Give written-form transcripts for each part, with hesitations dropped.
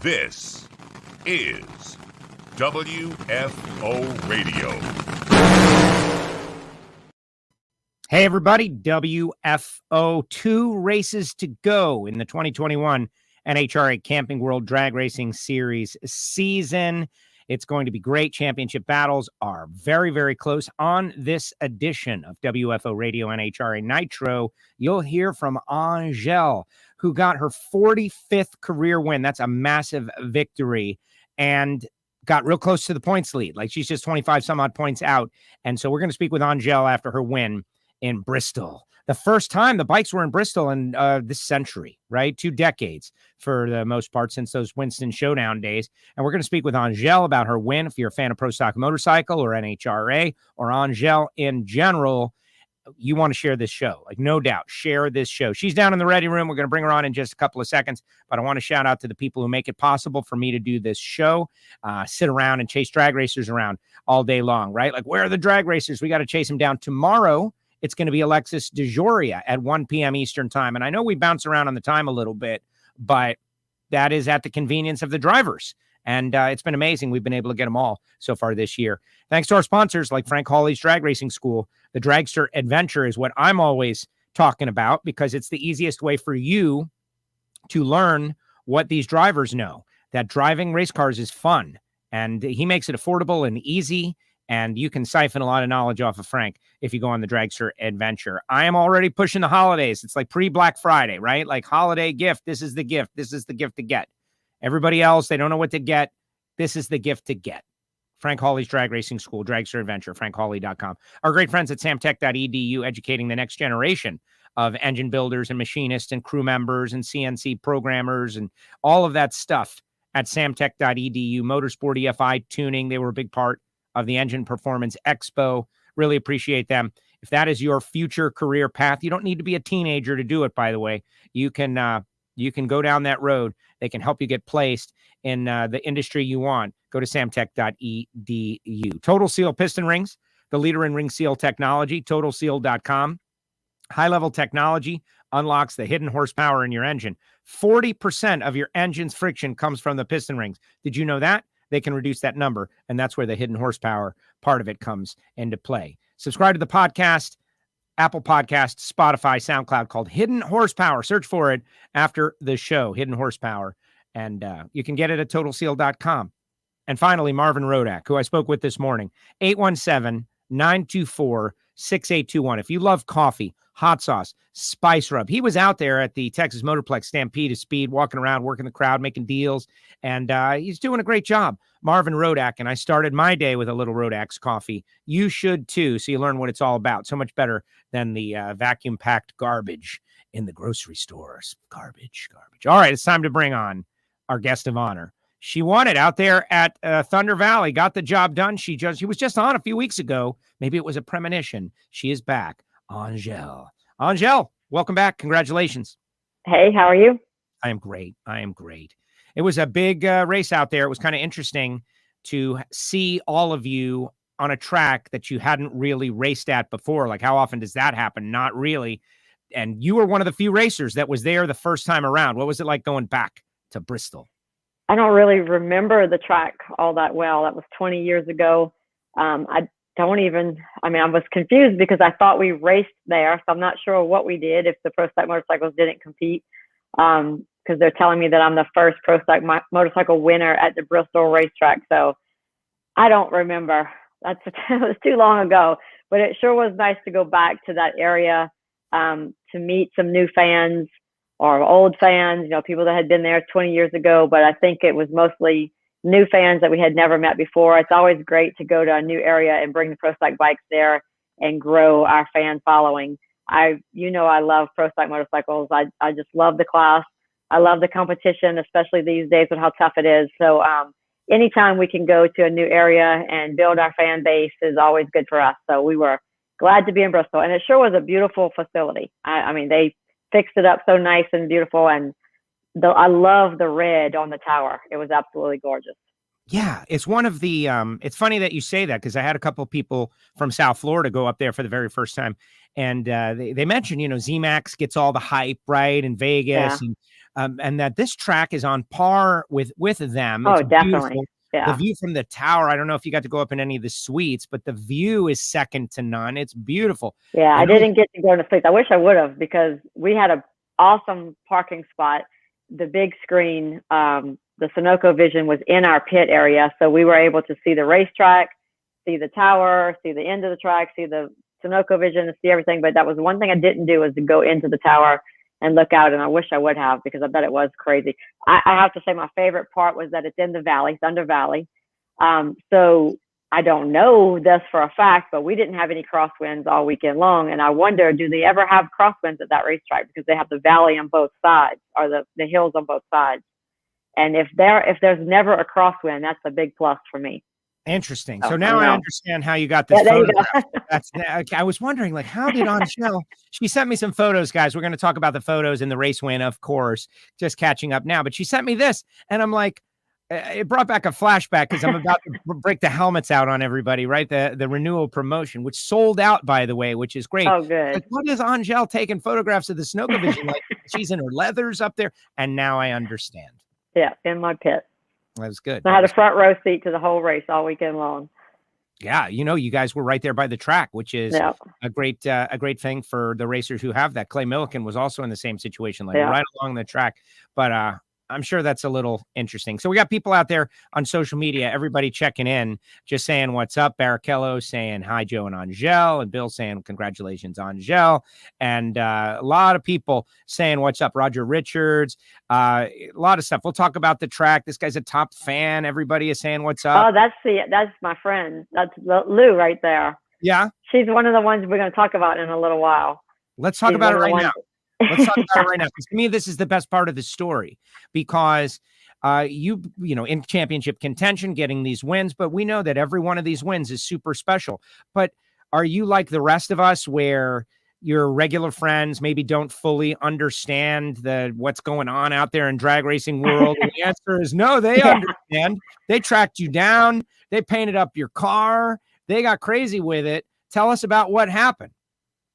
This is WFO Radio. Hey, everybody. WFO, 2 races to go in the 2021 NHRA Camping World Drag Racing Series season. It's going to be great. Championship battles are very, very close. On this edition of WFO Radio NHRA Nitro, you'll hear from Angelle, who got her 45th career win. That's a massive victory, and got real close to the points lead. Like, she's just 25 some odd points out. And so we're going to speak with Angelle after her win in Bristol. The first time the bikes were in Bristol in this century, right? 2 decades for the most part since those Winston Showdown days. And we're going to speak with Angelle about her win. If you're a fan of Pro Stock Motorcycle or NHRA or Angelle in general, you want to share this show. Like, no doubt, share this show. She's down in the ready room. We're going to bring her on in just a couple of seconds, but I want to shout out to the people who make it possible for me to do this show, sit around and chase drag racers around all day long, right? Like, where are the drag racers? We got to chase them down. Tomorrow, it's going to be Alexis DeJoria at 1 p.m. Eastern time. And I know we bounce around on the time a little bit, but that is at the convenience of the drivers. And it's been amazing. We've been able to get them all so far this year. Thanks to our sponsors like Frank Hawley's Drag Racing School. The Dragster Adventure is what I'm always talking about because it's the easiest way for you to learn what these drivers know, that driving race cars is fun. And he makes it affordable and easy. And you can siphon a lot of knowledge off of Frank if you go on the Dragster Adventure. I am already pushing the holidays. It's like pre-Black Friday, right? Like holiday gift. This is the gift. This is the gift to get. Everybody else, they don't know what to get. This is the gift to get. Frank Hawley's Drag Racing School, Dragster Adventure, frankhawley.com. Our great friends at samtech.edu, educating the next generation of engine builders and machinists and crew members and CNC programmers and all of that stuff at samtech.edu. Motorsport EFI tuning, they were a big part of the Engine Performance Expo. Really appreciate them. If that is your future career path, you don't need to be a teenager to do it, by the way. You can go down that road. They can help you get placed in the industry you want. Go to samtech.edu. Total Seal Piston Rings, the leader in ring seal technology, totalseal.com. High-level technology unlocks the hidden horsepower in your engine. 40% of your engine's friction comes from the piston rings. Did you know that? They can reduce that number, and that's where the hidden horsepower part of it comes into play. Subscribe to the podcast, Apple Podcasts, Spotify, SoundCloud, called Hidden Horsepower. Search for it after the show, Hidden Horsepower, and you can get it at totalseal.com. And finally, Marvin Rodak, who I spoke with this morning, 817-924-6821. If you love coffee, hot sauce, spice rub, he was out there at the Texas Motorplex Stampede of Speed, walking around, working the crowd, making deals, and he's doing a great job. Marvin Rodak, and I started my day with a little Rodak's coffee. You should too, so you learn what it's all about. So much better than the vacuum-packed garbage in the grocery stores. Garbage. All right, it's time to bring on our guest of honor. She won it out there at Thunder Valley, got the job done. She was just on a few weeks ago. Maybe it was a premonition. She is back. Angelle. Angelle, welcome back. Congratulations. Hey, how are you? I am great. It was a big race out there. It was kind of interesting to see all of you on a track that you hadn't really raced at before. Like, how often does that happen? Not really. And you were one of the few racers that was there the first time around. What was it like going back to Bristol? I don't really remember the track all that well. That was 20 years ago. I was confused because I thought we raced there, so I'm not sure what we did if the Pro Stock motorcycles didn't compete, because they're telling me that I'm the first Pro Stock motorcycle winner at the Bristol racetrack. So I don't remember. It was too long ago, but it sure was nice to go back to that area to meet some new fans or old fans, people that had been there 20 years ago, but I think it was mostly new fans that we had never met before. It's always great to go to a new area and bring the Pro Stock bikes there and grow our fan following. I love Pro Stock motorcycles. I just love the class. I love the competition, especially these days with how tough it is. So anytime we can go to a new area and build our fan base is always good for us. So we were glad to be in Bristol, and it sure was a beautiful facility. I mean, they fixed it up so nice and beautiful, and I love the red on the tower. It was absolutely gorgeous. Yeah, it's one of the, it's funny that you say that because I had a couple of people from South Florida go up there for the very first time. And they mentioned, Z-Max gets all the hype, right, in Vegas. Yeah. and that this track is on par with them. Oh, it's definitely. beautiful. Yeah. The view from the tower, I don't know if you got to go up in any of the suites, but the view is second to none. It's beautiful. Yeah, And I didn't get to go to sleep. I wish I would have, because we had an awesome parking spot. The big screen, the Sunoco Vision was in our pit area, so we were able to see the racetrack, see the tower, see the end of the track, see the Sunoco Vision, see everything. But that was one thing I didn't do, was to go into the tower and look out, and I wish I would have, because I bet it was crazy. I have to say my favorite part was that it's in the valley, Thunder Valley. So I don't know this for a fact, but we didn't have any crosswinds all weekend long. And I wonder, do they ever have crosswinds at that racetrack? Because they have the valley on both sides, or the hills on both sides. And if there's never a crosswind, that's a big plus for me. Interesting. So now I understand how you got this photograph. That's, I was wondering, like, how did Angelle? She sent me some photos, guys. We're going to talk about the photos in the race win, of course, just catching up now. But she sent me this, and I'm like, it brought back a flashback, because I'm about to break the helmets out on everybody, right? The renewal promotion, which sold out, by the way, which is great. Oh, good. Like, what is Angelle taking photographs of the Sunoco Vision? Like, she's in her leathers up there, and now I understand. Yeah, in my pit. That was good. I had a front row seat to the whole race all weekend long. Yeah, you guys were right there by the track, which is a great thing for the racers who have that. Clay Milliken was also in the same situation, like right along the track. But I'm sure that's a little interesting. So we got people out there on social media, everybody checking in, just saying what's up. Barrichello saying hi, Joe and Angelle, and Bill saying congratulations, Angelle, and a lot of people saying what's up. Roger Richards, a lot of stuff. We'll talk about the track. This guy's a top fan. Everybody is saying what's up. Oh, that's my friend. That's Lou right there. Yeah, she's one of the ones we're going to talk about in a little while. Let's talk about it right now. Let's talk about it right now. Because to me, this is the best part of the story, because you know, in championship contention, getting these wins, but we know that every one of these wins is super special. But are you like the rest of us, where your regular friends maybe don't fully understand what's going on out there in drag racing world? And the answer is no, they understand. They tracked you down. They painted up your car. They got crazy with it. Tell us about what happened.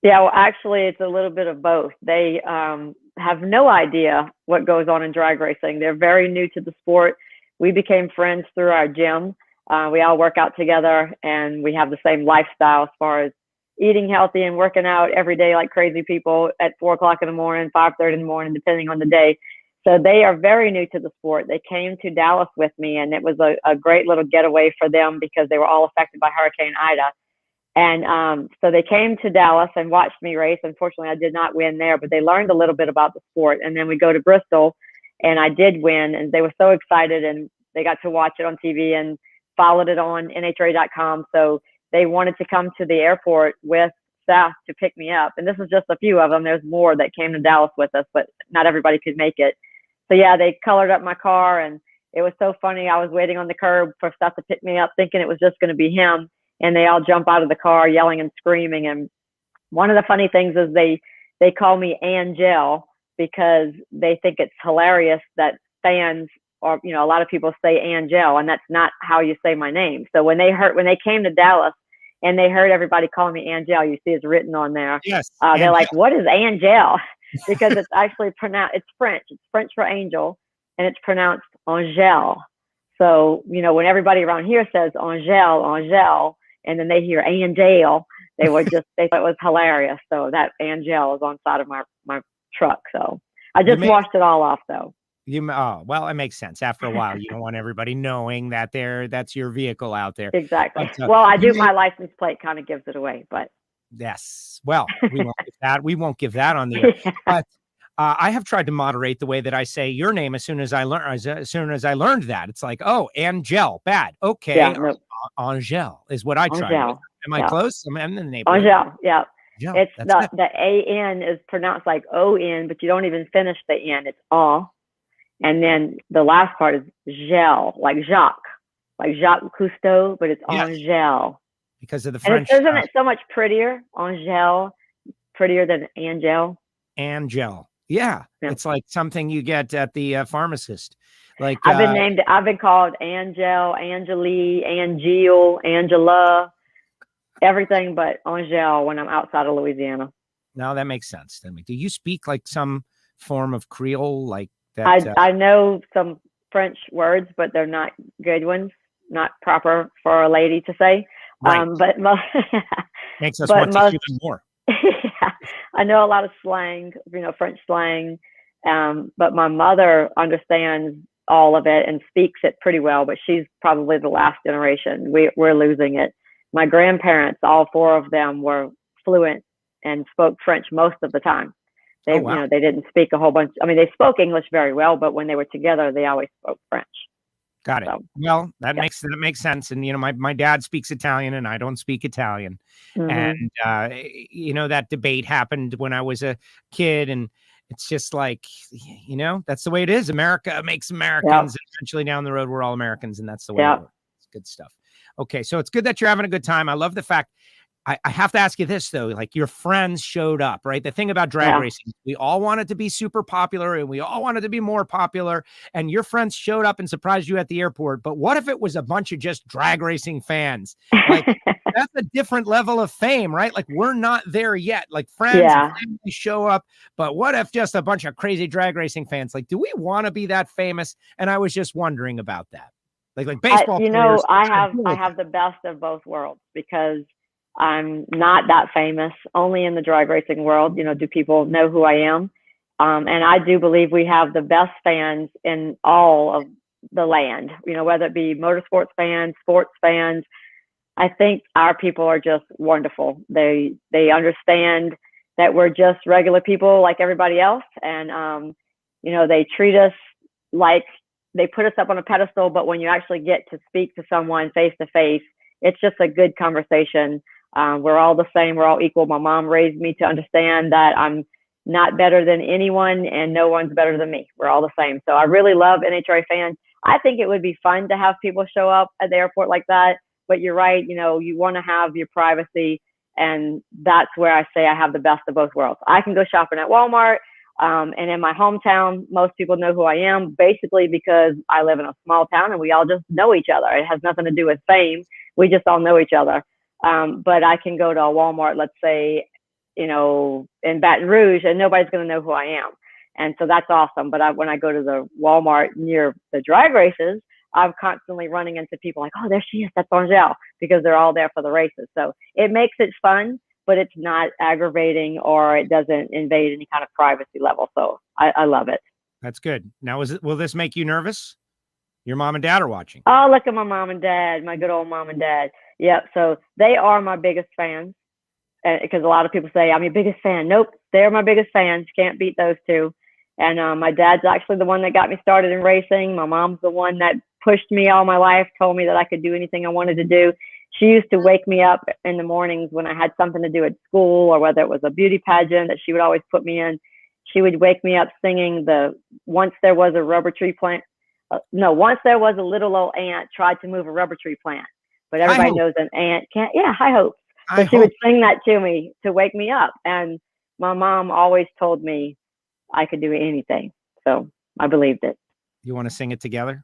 Yeah, well, actually, it's a little bit of both. They have no idea what goes on in drag racing. They're very new to the sport. We became friends through our gym. We all work out together, and we have the same lifestyle as far as eating healthy and working out every day like crazy people at 4 o'clock in the morning, 5:30 in the morning, depending on the day. So they are very new to the sport. They came to Dallas with me, and it was a great little getaway for them, because they were all affected by Hurricane Ida. And so they came to Dallas and watched me race. Unfortunately, I did not win there, but they learned a little bit about the sport. And then we go to Bristol, and I did win, and they were so excited, and they got to watch it on TV and followed it on NHRA.com. So they wanted to come to the airport with staff to pick me up. And this is just a few of them. There's more that came to Dallas with us, but not everybody could make it. So yeah, they colored up my car, and it was so funny. I was waiting on the curb for staff to pick me up, thinking it was just going to be him. And they all jump out of the car yelling and screaming. And one of the funny things is they call me Angelle, because they think it's hilarious that fans, or, you know, a lot of people say Angelle, and that's not how you say my name. So when they came to Dallas and they heard everybody calling me Angelle, you see it's written on there. Yes. They're like, what is Angelle? Because it's actually pronounced, it's French. It's French for angel, and it's pronounced Angelle. So, you know, when everybody around here says Angelle, and then they hear Angelle, they thought it was hilarious. So that Angelle is on the side of my truck. So I just washed it all off, though. Well, it makes sense. After a while, you don't want everybody knowing that that's your vehicle out there. Exactly. But, well, I do. My license plate kind of gives it away, but yes. Well, we won't give that on the air. Yeah. But I have tried to moderate the way that I say your name. As soon as I learned that, it's like, oh, Angelle, bad. Okay, yeah, no. Angelle is what I try. Am I close? I'm in the neighborhood. Angelle, yeah. Angelle, it's the A-N is pronounced like O-N, but you don't even finish the N. It's ah. And then the last part is gel, like Jacques Cousteau, but it's Angelle. Because of the French. And isn't it so much prettier? Angelle, prettier than Angelle. Angelle. Yeah. It's like something you get at the pharmacist. Like I've been called Angelle, Angeli, Angelle, Angela, everything but Angelle when I'm outside of Louisiana. No, that makes sense. Do you speak like some form of Creole, like I know some French words, but they're not good ones, not proper for a lady to say. Right. But Makes us want to hear them more. Yeah, I know a lot of slang, French slang. But my mother understands all of it and speaks it pretty well, but she's probably the last generation. We're losing it. My grandparents, all four of them, were fluent and spoke French most of the time. They, wow. They didn't speak a whole bunch. I mean, they spoke English very well, but when they were together, they always spoke French. Got it. So, well, that makes sense. And, my dad speaks Italian and I don't speak Italian. And, that debate happened when I was a kid, and it's just like, that's the way it is. America makes Americans. And eventually down the road, we're all Americans, and that's the way it works. It's good stuff. Okay. So it's good that you're having a good time. I love the fact. I have to ask you this, though, like your friends showed up, right? The thing about drag racing, we all wanted to be super popular and we all wanted to be more popular, and your friends showed up and surprised you at the airport. But what if it was a bunch of just drag racing fans? Like that's a different level of fame, right? Like we're not there yet. Like friends and family show up, but what if just a bunch of crazy drag racing fans? Like, do we want to be that famous? And I was just wondering about that. Like baseball players. I have the best of both worlds, because I'm not that famous, only in the drag racing world. Do people know who I am? And I do believe we have the best fans in all of the land, whether it be motorsports fans, sports fans. I think our people are just wonderful. They understand that we're just regular people like everybody else. And, they treat us like they put us up on a pedestal, but when you actually get to speak to someone face to face, it's just a good conversation. We're all the same. We're all equal. My mom raised me to understand that I'm not better than anyone and no one's better than me. We're all the same. So I really love NHRA fans. I think it would be fun to have people show up at the airport like that. But you're right. You want to have your privacy. And that's where I say I have the best of both worlds. I can go shopping at Walmart. And in my hometown, most people know who I am, basically because I live in a small town and we all just know each other. It has nothing to do with fame. We just all know each other. But I can go to a Walmart, let's say, in Baton Rouge, and nobody's going to know who I am. And so that's awesome. But when I go to the Walmart near the drag races, I'm constantly running into people like, oh, there she is. That's Angelle, because they're all there for the races. So it makes it fun, but it's not aggravating, or it doesn't invade any kind of privacy level. So I love it. That's good. Now, will this make you nervous? Your mom and dad are watching. Oh, look at my mom and dad, my good old mom and dad. Yep. So they are my biggest fans, because a lot of people say I'm your biggest fan. Nope. They're my biggest fans. Can't beat those two. And my dad's actually the one that got me started in racing. My mom's the one that pushed me all my life, told me that I could do anything I wanted to do. She used to wake me up in the mornings when I had something to do at school, or whether it was a beauty pageant that she would always put me in. She would wake me up singing once there was a rubber tree plant. Once there was a little old ant tried to move a rubber tree plant. But everybody knows an ant can't. Yeah, high hopes. So she would sing that to me to wake me up. And my mom always told me I could do anything. So I believed it. You want to sing it together?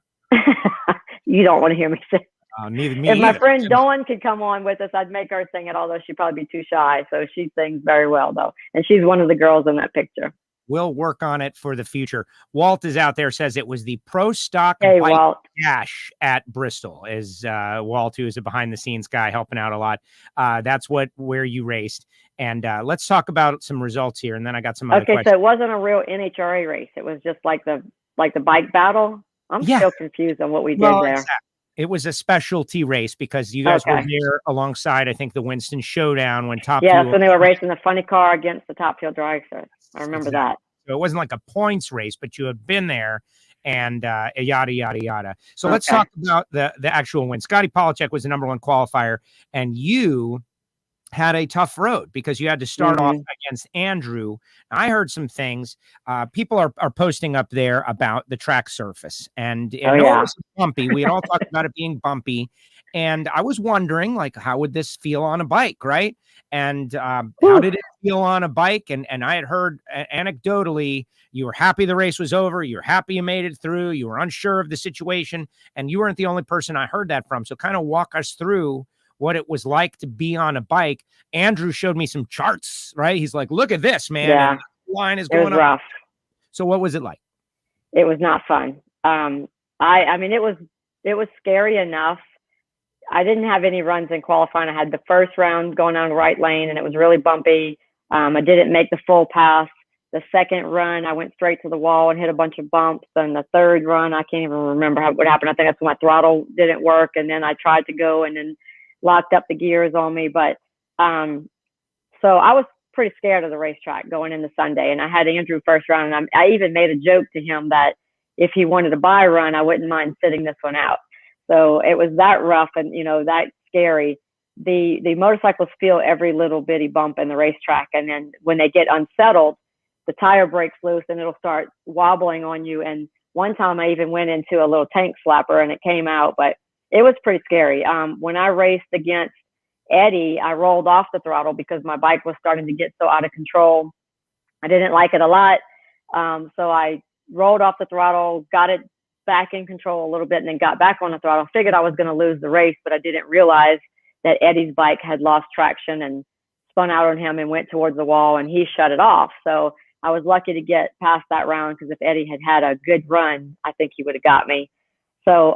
You don't want to hear me sing. Neither me. If my friend Dawn could come on with us, I'd make her sing it, although she'd probably be too shy. So she sings very well, though. And she's one of the girls in that picture. We'll work on it for the future. Walt is out there, says it was the Pro Stock Bike Dash at Bristol. Is Walt, who is a behind the scenes guy helping out a lot. That's where you raced. And let's talk about some results here. And then I got some other questions. So it wasn't a real NHRA race. It was just like the bike battle. I'm still confused on what we did there. Exactly. It was a specialty race because you guys were there alongside, I think, the Winston Showdown when Top Fuel. Yeah, that's when they were racing the funny car against the Top Fuel dragsters. I remember that. So it wasn't like a points race, but you had been there and yada, yada, yada. So let's talk about the actual win. Scotty Polachek was the number one qualifier, and you had a tough road because you had to start off against Andrew. I heard some things. People are posting up there about the track surface, and it was bumpy. We had all talked about it being bumpy, and I was wondering, like, how would this feel on a bike, right? And how did it feel on a bike? And I had heard anecdotally, you were happy the race was over. You're happy you made it through. You were unsure of the situation, and you weren't the only person I heard that from. So kind of walk us through what it was like to be on a bike. Andrew showed me some charts, right? He's like, look at this, man. Yeah. And the line is going up. Rough. So what was it like? it was not fun. I mean, it was scary enough. I didn't have any runs in qualifying. I had the first round going down the right lane, and it was really bumpy. I didn't make the full pass. The second run, I went straight to the wall and hit a bunch of bumps. And the third run, I can't even remember what happened. I think that's when my throttle didn't work, and then I tried to go and then locked up the gears on me. But so I was pretty scared of the racetrack going into Sunday, and I had Andrew first round, and I even made a joke to him that if he wanted a bye run, I wouldn't mind sitting this one out. So it was that rough and, that scary. The motorcycles feel every little bitty bump in the racetrack, and then when they get unsettled, the tire breaks loose and it'll start wobbling on you. And one time I even went into a little tank slapper and it came out, but it was pretty scary. When I raced against Eddie, I rolled off the throttle because my bike was starting to get so out of control. I didn't like it a lot. So I rolled off the throttle, got it back in control a little bit, and then got back on the throttle. Figured I was going to lose the race, but I didn't realize that Eddie's bike had lost traction and spun out on him and went towards the wall, and he shut it off. So I was lucky to get past that round, because if Eddie had had a good run, I think he would have got me. So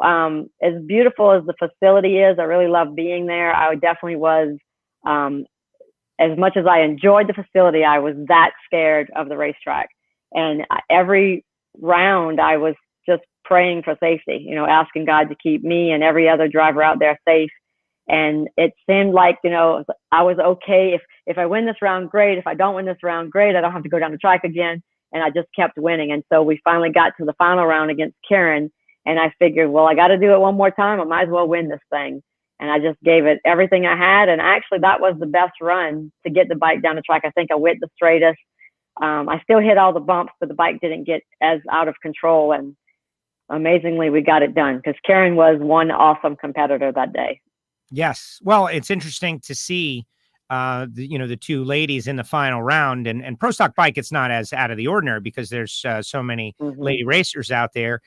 as beautiful as the facility is, I really love being there. I definitely was, as much as I enjoyed the facility, I was that scared of the racetrack. And every round I was just praying for safety, asking God to keep me and every other driver out there safe. And it seemed like, I was okay. If I win this round, great. If I don't win this round, great. I don't have to go down the track again. And I just kept winning. And so we finally got to the final round against Karen. And I figured, well, I got to do it one more time. I might as well win this thing. And I just gave it everything I had. And actually, that was the best run to get the bike down the track. I think I went the straightest. I still hit all the bumps, but the bike didn't get as out of control. And amazingly, we got it done, because Karen was one awesome competitor that day. Yes. Well, it's interesting to see, the two ladies in the final round, and Pro Stock Bike. It's not as out of the ordinary because there's so many lady racers out there.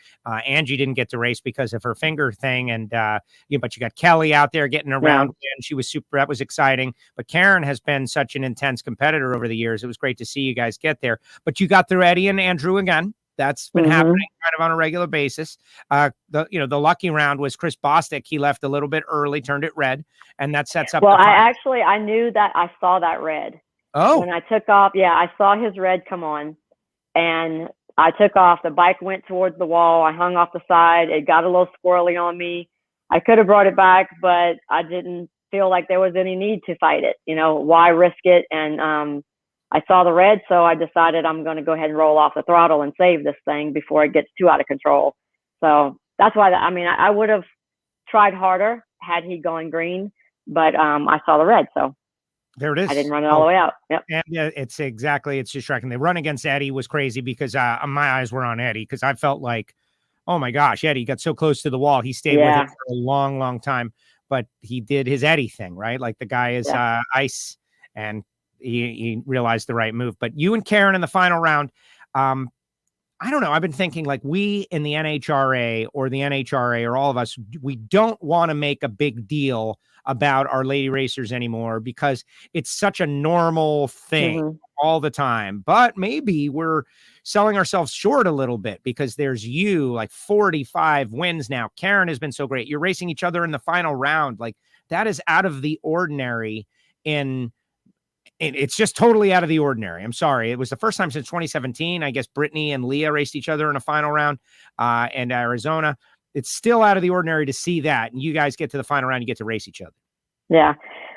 Angie didn't get to race because of her finger thing. And, but you got Kelly out there getting around, and she was super, that was exciting. But Karen has been such an intense competitor over the years. It was great to see you guys get there, but you got through Eddie and Andrew again. That's been happening kind of on a regular basis. The lucky round was Chris Bostic. He left a little bit early, turned it red, and that sets up. Well, I knew that. I saw that red. Oh, when I took off. Yeah, I saw his red come on, and I took off. The bike went towards the wall. I hung off the side. It got a little squirrely on me. I could have brought it back, but I didn't feel like there was any need to fight it. Why risk it? And I saw the red, so I decided I'm going to go ahead and roll off the throttle and save this thing before it gets too out of control. So that's why, I would have tried harder had he gone green, but I saw the red, so there it is. I didn't run it all the way out. Yep. And it's distracting. The run against Eddie was crazy because my eyes were on Eddie, because I felt like, oh my gosh, Eddie got so close to the wall. He stayed with it for a long, long time, but he did his Eddie thing, right? Like the guy is ice, and he realized the right move. But you and Karen in the final round, I don't know. I've been thinking, like, we in the NHRA or the NHRA or all of us, we don't want to make a big deal about our lady racers anymore because it's such a normal thing all the time. But maybe we're selling ourselves short a little bit, because there's like 45 wins now. Karen has been so great. You're racing each other in the final round. Like, that is out of the ordinary it's just totally out of the ordinary. I'm sorry. It was the first time since 2017. I guess Brittany and Leah raced each other in a final round in Arizona. It's still out of the ordinary to see that. And you guys get to the final round, you get to race each other. Yeah.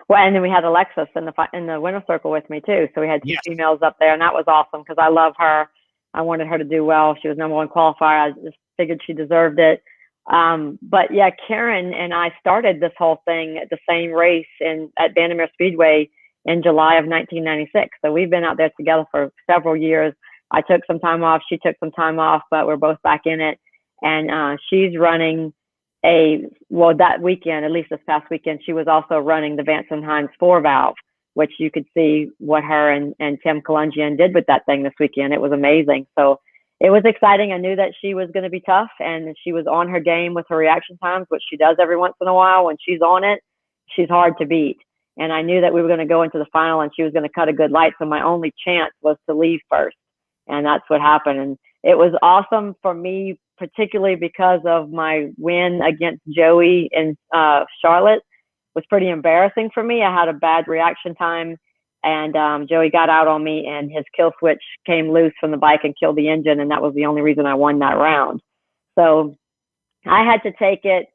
Well, and then we had Alexis in the winner's circle with me too. So we had two females up there, and that was awesome because I love her. I wanted her to do well. She was #1 qualifier. I just figured she deserved it. But yeah, Karen and I started this whole thing at the same race at Vandermeer Speedway in July of 1996. So we've been out there together for several years. I took some time off. She took some time off, but we're both back in it. And she's running that weekend, at least this past weekend, she was also running the Vance and Hines 4-valve, which you could see what her and Tim Kalungian did with that thing this weekend. It was amazing. So it was exciting. I knew that she was going to be tough, and she was on her game with her reaction times, which she does every once in a while. When she's on it, she's hard to beat. And I knew that we were going to go into the final and she was going to cut a good light. So my only chance was to leave first. And that's what happened. And it was awesome for me, particularly because of my win against Joey in Charlotte. Was pretty embarrassing for me. I had a bad reaction time, and Joey got out on me, and his kill switch came loose from the bike and killed the engine, and that was the only reason I won that round. So I had to take it.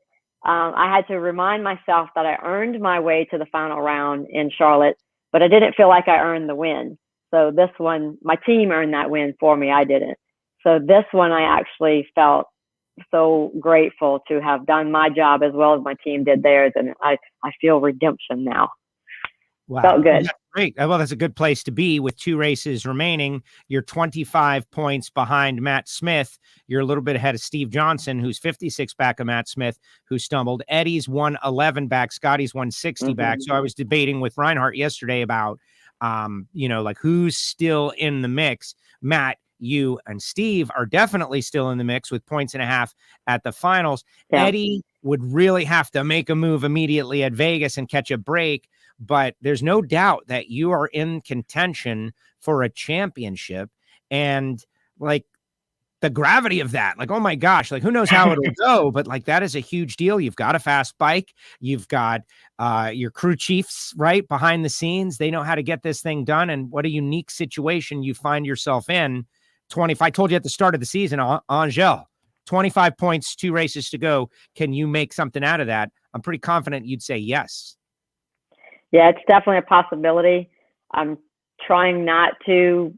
I had to remind myself that I earned my way to the final round in Charlotte, but I didn't feel like I earned the win. So this one, my team earned that win for me. I didn't. So this one, I actually felt so grateful to have done my job as well as my team did theirs. And I feel redemption now. Wow. Felt good. That's great. Well, that's a good place to be with 2 races remaining. You're 25 points behind Matt Smith. You're a little bit ahead of Steve Johnson, who's 56 back of Matt Smith, who stumbled. Eddie's 111 back. Scotty's 160 back. So I was debating with Reinhardt yesterday about, like who's still in the mix. Matt, you and Steve are definitely still in the mix with 1.5 points at the finals. Yeah. Eddie would really have to make a move immediately at Vegas and catch a break, but there's no doubt that you are in contention for a championship. And like the gravity of that, like, oh my gosh, like who knows how it'll go, but like that is a huge deal. You've got a fast bike. You've got your crew chiefs right behind the scenes. They know how to get this thing done. And what a unique situation you find yourself in. I told you at the start of the season, Angelle, 25 points, 2 races to go. Can you make something out of that? I'm pretty confident you'd say yes. Yeah, it's definitely a possibility. I'm trying not to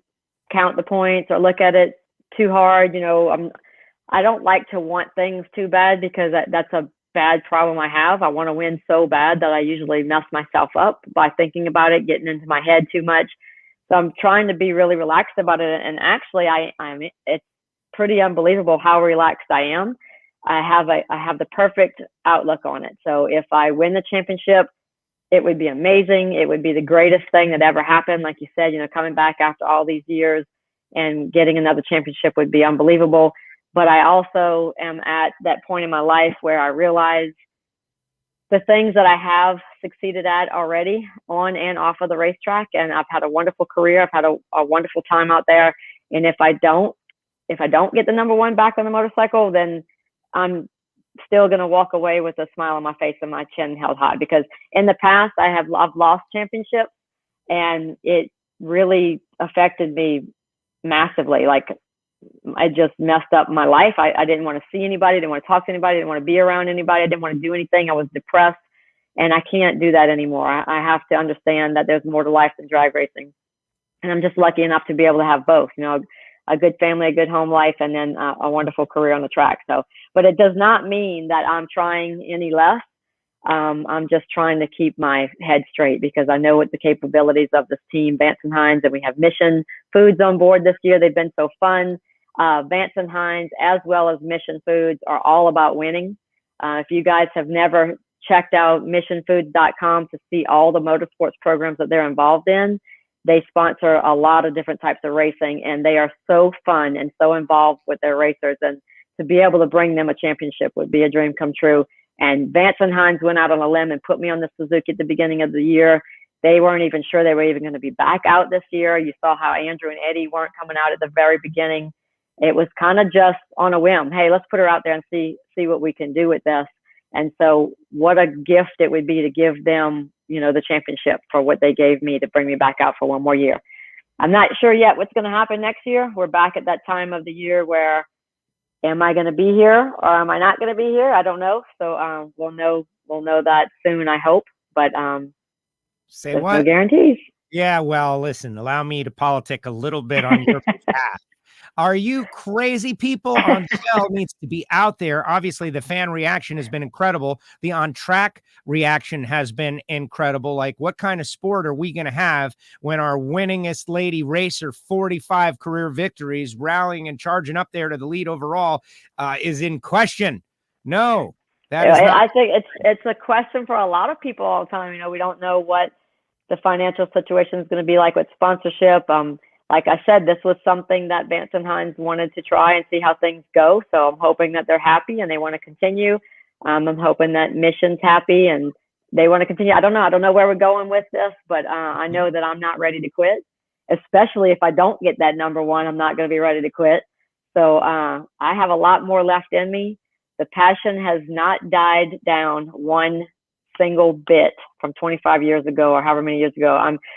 count the points or look at it too hard. I don't like to want things too bad because that's a bad problem I have. I want to win so bad that I usually mess myself up by thinking about it, getting into my head too much. So I'm trying to be really relaxed about it. And actually, it's pretty unbelievable how relaxed I am. I have the perfect outlook on it. So if I win the championship, it would be amazing. It would be the greatest thing that ever happened. Like you said, coming back after all these years and getting another championship would be unbelievable. But I also am at that point in my life where I realize the things that I have succeeded at already on and off of the racetrack. And I've had a wonderful career. I've had a wonderful time out there. And if I don't get the number 1 back on the motorcycle, then I'm still going to walk away with a smile on my face and my chin held high, because in the past I've lost championships and it really affected me massively. Like I just messed up my life. I didn't want to see anybody, didn't want to talk to anybody, didn't want to be around anybody. I didn't want to do anything. I was depressed, and I can't do that anymore. I have to understand that there's more to life than drag racing. And I'm just lucky enough to be able to have both, a good family, a good home life, and then a wonderful career on the track. So, but it does not mean that I'm trying any less. I'm just trying to keep my head straight because I know what the capabilities of this team, Vance and Hines, and we have Mission Foods on board this year. They've been so fun. Vance and Hines, as well as Mission Foods, are all about winning. If you guys have never checked out missionfoods.com to see all the motorsports programs that they're involved in, they sponsor a lot of different types of racing, and they are so fun and so involved with their racers. And to be able to bring them a championship would be a dream come true. And Vance and Hines went out on a limb and put me on the Suzuki at the beginning of the year. They weren't even sure they were even going to be back out this year. You saw how Andrew and Eddie weren't coming out at the very beginning. It was kind of just on a whim. Hey, let's put her out there and see what we can do with this. And so what a gift it would be to give them, the championship for what they gave me to bring me back out for one more year. I'm not sure yet what's going to happen next year. We're back at that time of the year where am I going to be here or am I not going to be here? I don't know. So we'll know that soon, I hope. But say what? No guarantees. Yeah, well, listen, allow me to politic a little bit on your behalf. Are you crazy people? Angelle needs to be out there. Obviously, the fan reaction has been incredible. The on-track reaction has been incredible. Like, what kind of sport are we going to have when our winningest lady racer, 45 career victories, rallying and charging up there to the lead overall, is in question? No, that is not. I think it's a question for a lot of people all the time. We don't know what the financial situation is going to be like with sponsorship. Like I said, this was something that Vance and Hines wanted to try and see how things go. So I'm hoping that they're happy and they want to continue. I'm hoping that Mission's happy and they want to continue. I don't know where we're going with this, but I know that I'm not ready to quit, especially if I don't get that number 1. I'm not going to be ready to quit. So I have a lot more left in me. The passion has not died down one single bit from 25 years ago or however many years ago.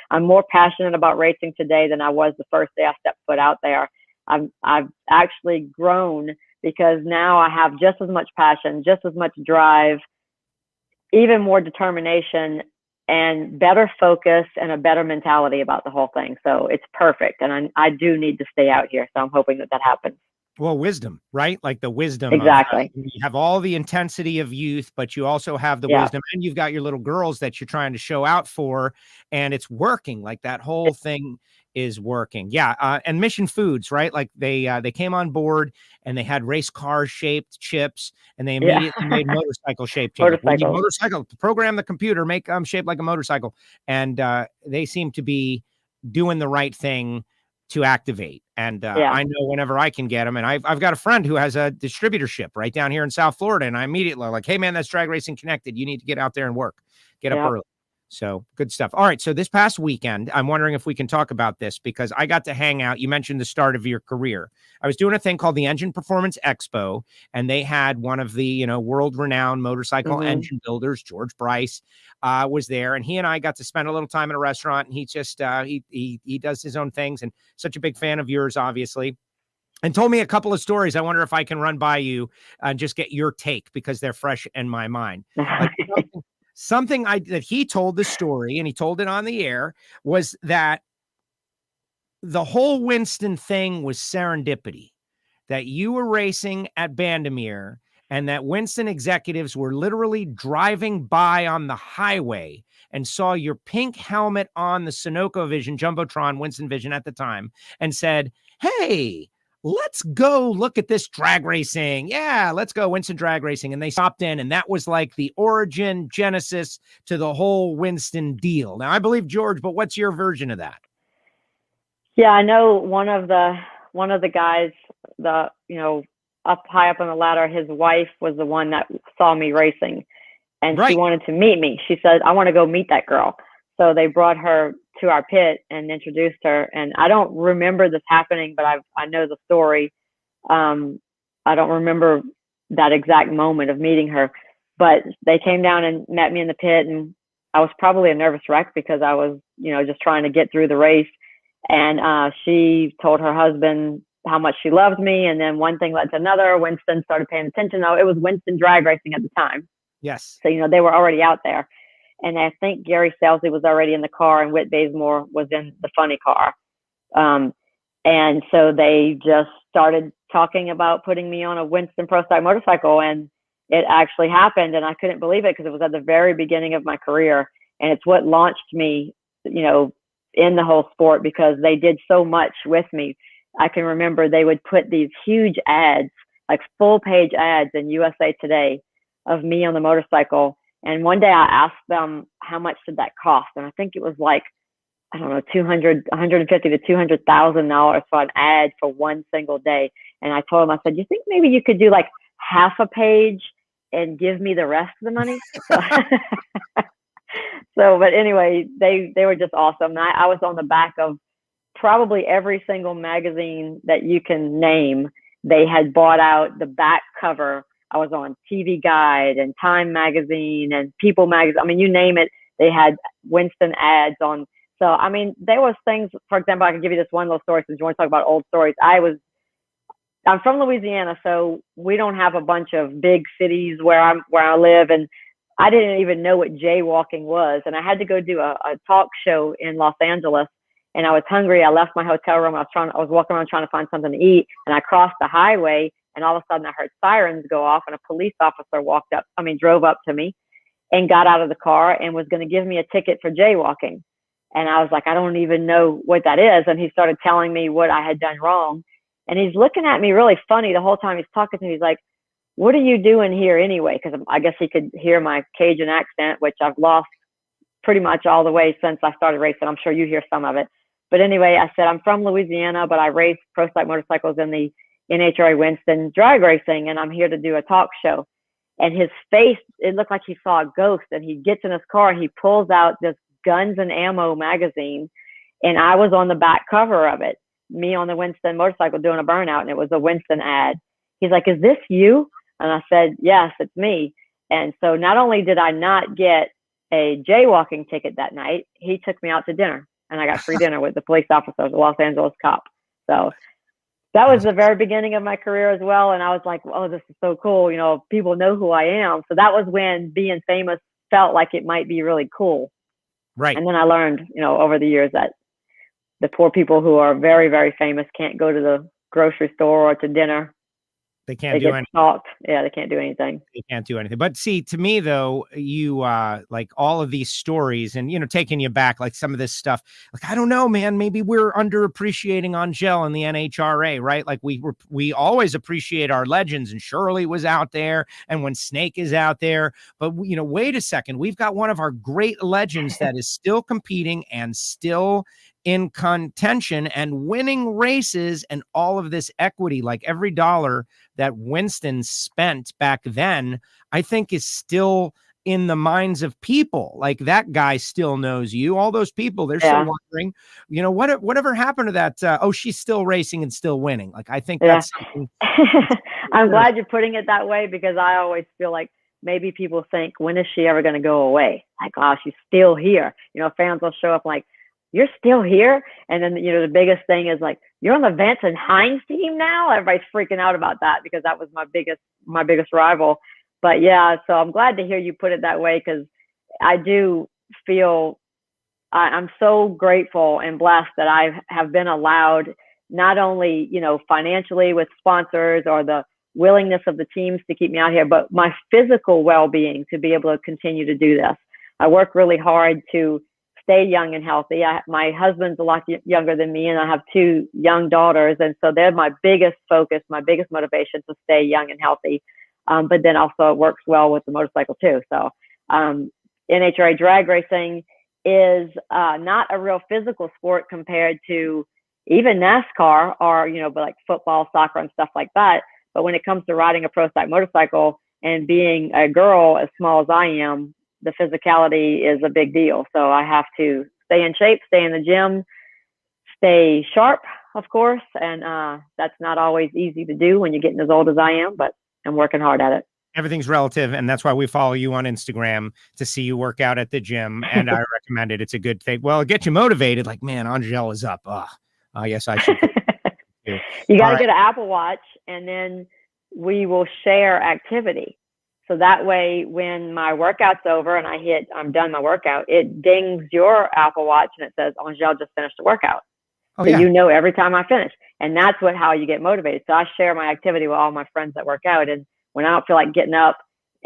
I'm more passionate about racing today than I was the first day I stepped foot out there. I've actually grown because now I have just as much passion, just as much drive, even more determination, and better focus and a better mentality about the whole thing. So it's perfect. And I do need to stay out here. So I'm hoping that happens. Well, wisdom, right? Like the wisdom. Exactly. You have all the intensity of youth, but you also have the wisdom, and you've got your little girls that you're trying to show out for, and it's working. Like that whole thing is working. Yeah. And Mission Foods, right? Like they came on board and they had race car shaped chips, and they immediately made motorcycle shaped chips. Motorcycle, program the computer, make them shaped like a motorcycle. And they seem to be doing the right thing to activate. And I know whenever I can get them, and I've got a friend who has a distributorship right down here in South Florida, and I immediately like, hey man, that's Drag Racing Connected. You need to get out there and work, get up early. So good stuff. All right. So this past weekend, I'm wondering if we can talk about this because I got to hang out. You mentioned the start of your career. I was doing a thing called the Engine Performance Expo, and they had one of the, world-renowned motorcycle engine builders, George Bryce, was there, and he and I got to spend a little time in a restaurant, and he just, he does his own things, and such a big fan of yours, obviously, and told me a couple of stories. I wonder if I can run by you and just get your take because they're fresh in my mind. Like, something that he told the story, and he told it on the air, was that the whole Winston thing was serendipity, that you were racing at Bandamere and that Winston executives were literally driving by on the highway and saw your pink helmet on the Sunoco Vision, Jumbotron, Winston Vision at the time, and said, hey, let's go look at this drag racing. Yeah, let's go Winston drag racing. And they stopped in, and that was like the origin, genesis to the whole Winston deal. Now, I believe George, but what's your version of that? Yeah, I know one of the guys, up high up on the ladder, his wife was the one that saw me racing, and she wanted to meet me. She said, I want to go meet that girl. So they brought her to our pit and introduced her. And I don't remember this happening, but I know the story. I don't remember that exact moment of meeting her, but they came down and met me in the pit, and I was probably a nervous wreck because I was, just trying to get through the race. And she told her husband how much she loved me. And then one thing led to another. Winston started paying attention. It was Winston drag racing at the time. Yes. So, they were already out there. And I think Gary Selsley was already in the car, and Whit Bazemore was in the funny car. And so they just started talking about putting me on a Winston Pro Stock motorcycle, and it actually happened. And I couldn't believe it because it was at the very beginning of my career. And it's what launched me, in the whole sport, because they did so much with me. I can remember they would put these huge ads, like full page ads in USA Today of me on the motorcycle. And one day I asked them how much did that cost, and I think it was like, I don't know, $150,000 to $200,000 for an ad for one single day. And I told them, I said, you think maybe you could do like half a page and give me the rest of the money? But anyway, they were just awesome. And I was on the back of probably every single magazine that you can name. They had bought out the back cover. I was on TV Guide and Time Magazine and People Magazine. I mean, you name it, they had Winston ads on. So, there was things, for example, I can give you this one little story since you want to talk about old stories. I'm from Louisiana, so we don't have a bunch of big cities where I live. And I didn't even know what jaywalking was. And I had to go do a talk show in Los Angeles, and I was hungry. I left my hotel room. I was walking around trying to find something to eat, and I crossed the highway, and all of a sudden I heard sirens go off, and a police officer drove up to me and got out of the car and was going to give me a ticket for jaywalking. And I was like, I don't even know what that is. And he started telling me what I had done wrong. And he's looking at me really funny the whole time he's talking to me. He's like, what are you doing here anyway? Because I guess he could hear my Cajun accent, which I've lost pretty much all the way since I started racing. I'm sure you hear some of it. But anyway, I said, I'm from Louisiana, but I race pro stock motorcycles in the NHRA Winston drag racing, and I'm here to do a talk show. And his face, it looked like he saw a ghost, and he gets in his car and he pulls out this Guns and Ammo magazine, and I was on the back cover of it. me on the Winston motorcycle doing a burnout, and it was a Winston ad. He's like, "Is this you?" And I said, "Yes, it's me." And so not only did I not get a jaywalking ticket that night, he took me out to dinner, and I got free dinner with the police officer, the Los Angeles cop. So that was the very beginning of my career as well. And I was like, "Oh, this is so cool. You know, people know who I am." So that was when being famous felt like it might be really cool. Right. And then I learned, you know, over the years that the poor people who are very, very famous can't go to the grocery store or to dinner. They can't do anything. Stalked. Yeah, they can't do anything. They can't do anything. But see, to me though, you like all of these stories and, you know, taking you back, like some of this stuff, like, I don't know, man, maybe we're underappreciating Angelle and the NHRA, right? Like we always appreciate our legends, and Shirley was out there, and when Snake is out there, but you know, wait a second, we've got one of our great legends that is still competing and still in contention and winning races, and all of this equity, like every dollar that Winston spent back then, I think is still in the minds of people. Like that guy still knows you. All those people, they're still wondering, you know, whatever happened to that? Oh, she's still racing and still winning. Like, I think that's something. I'm glad you're putting it that way, because I always feel like maybe people think, when is she ever going to go away? Like, oh, she's still here. You know, fans will show up like, "You're still here?" And then, you know, the biggest thing is like, "You're on the Vance and Hines team now?" Everybody's freaking out about that, because that was my biggest rival. But yeah, so I'm glad to hear you put it that way, because I do feel I'm so grateful and blessed that I have been allowed, not only, you know, financially with sponsors or the willingness of the teams to keep me out here, but my physical well-being to be able to continue to do this. I work really hard to stay young and healthy. My husband's a lot younger than me, and I have 2 young daughters. And so they're my biggest focus, my biggest motivation to stay young and healthy. But then also it works well with the motorcycle too. So NHRA drag racing is not a real physical sport compared to even NASCAR or, you know, but like football, soccer, and stuff like that. But when it comes to riding a pro stock motorcycle and being a girl as small as I am, the physicality is a big deal. So I have to stay in shape, stay in the gym, stay sharp, of course. And that's not always easy to do when you're getting as old as I am, but I'm working hard at it. Everything's relative, and that's why we follow you on Instagram to see you work out at the gym. And I recommend it. It's a good thing. Well, it gets you motivated. Like, man, Angelle is up. Yes, I should. You got to get an Apple Watch, and then we will share activity. So that way, when my workout's over and I'm done my workout, it dings your Apple Watch and it says, "Angelle just finished the workout." Oh, so yeah. You know every time I finish. And that's how you get motivated. So I share my activity with all my friends that work out. And when I don't feel like getting up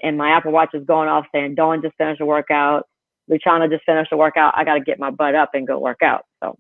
and my Apple Watch is going off saying, "Dawn just finished a workout, Luciana just finished a workout," I got to get my butt up and go work out. So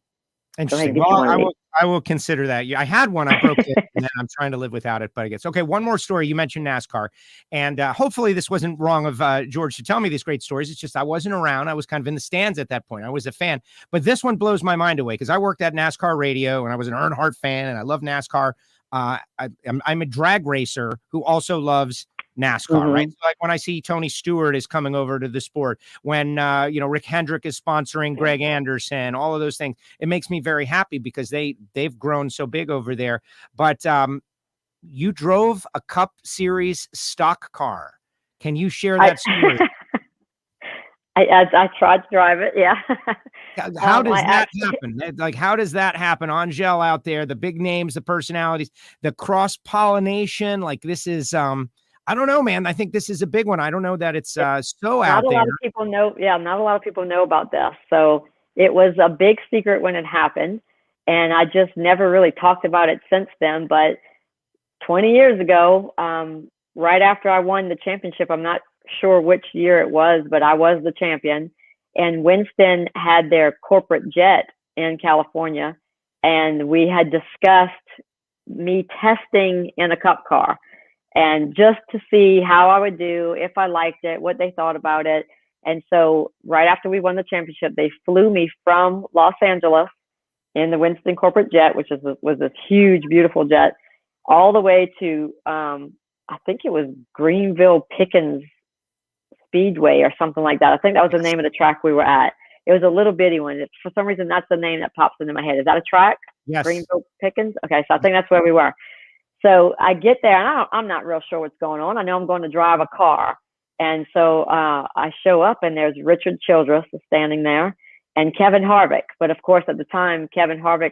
interesting. Well, I will consider that. I had one, I broke it, and then I'm trying to live without it, but I guess. Okay, one more story. You mentioned NASCAR, and hopefully this wasn't wrong of George to tell me these great stories. It's just I wasn't around. I was kind of in the stands at that point. I was a fan, but this one blows my mind away because I worked at NASCAR radio, and I was an Earnhardt fan, and I love NASCAR. I'm a drag racer who also loves NASCAR, right? So like when I see Tony Stewart is coming over to the sport, when you know, Rick Hendrick is sponsoring Greg Anderson, all of those things, it makes me very happy because they've grown so big over there. But you drove a Cup Series stock car. Can you share that story? I tried to drive it. Yeah. How does that happen? Like, how does that happen? Angelle out there, the big names, the personalities, the cross pollination. Like, this is I don't know, man. I think this is a big one. I don't know that it's so out there. Not a lot of people know. Yeah, not a lot of people know about this. So it was a big secret when it happened, and I just never really talked about it since then. But 20 years ago, right after I won the championship, I'm not sure which year it was, but I was the champion. And Winston had their corporate jet in California, and we had discussed me testing in a Cup car. And just to see how I would do, if I liked it, what they thought about it. And so right after we won the championship, they flew me from Los Angeles in the Winston corporate jet, which was this huge, beautiful jet, all the way to, I think it was Greenville Pickens Speedway or something like that. I think that was the name of the track we were at. It was a little bitty one. For some reason, that's the name that pops into my head. Is that a track? Yes. Greenville Pickens. Okay, so I think that's where we were. So I get there, and I'm not real sure what's going on. I know I'm going to drive a car. And so I show up, and there's Richard Childress standing there and Kevin Harvick. But, of course, at the time, Kevin Harvick,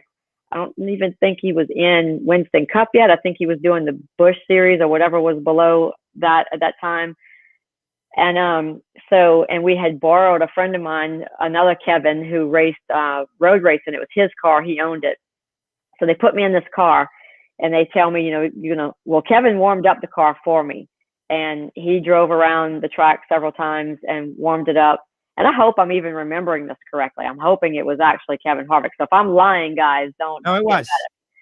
I don't even think he was in Winston Cup yet. I think he was doing the Busch Series or whatever was below that at that time. And and we had borrowed a friend of mine, another Kevin, who raced road racing. It was his car. He owned it. So they put me in this car, and they tell me, well, Kevin warmed up the car for me. And he drove around the track several times and warmed it up. And I hope I'm even remembering this correctly. I'm hoping it was actually Kevin Harvick. So if I'm lying, guys, don't. No, it was.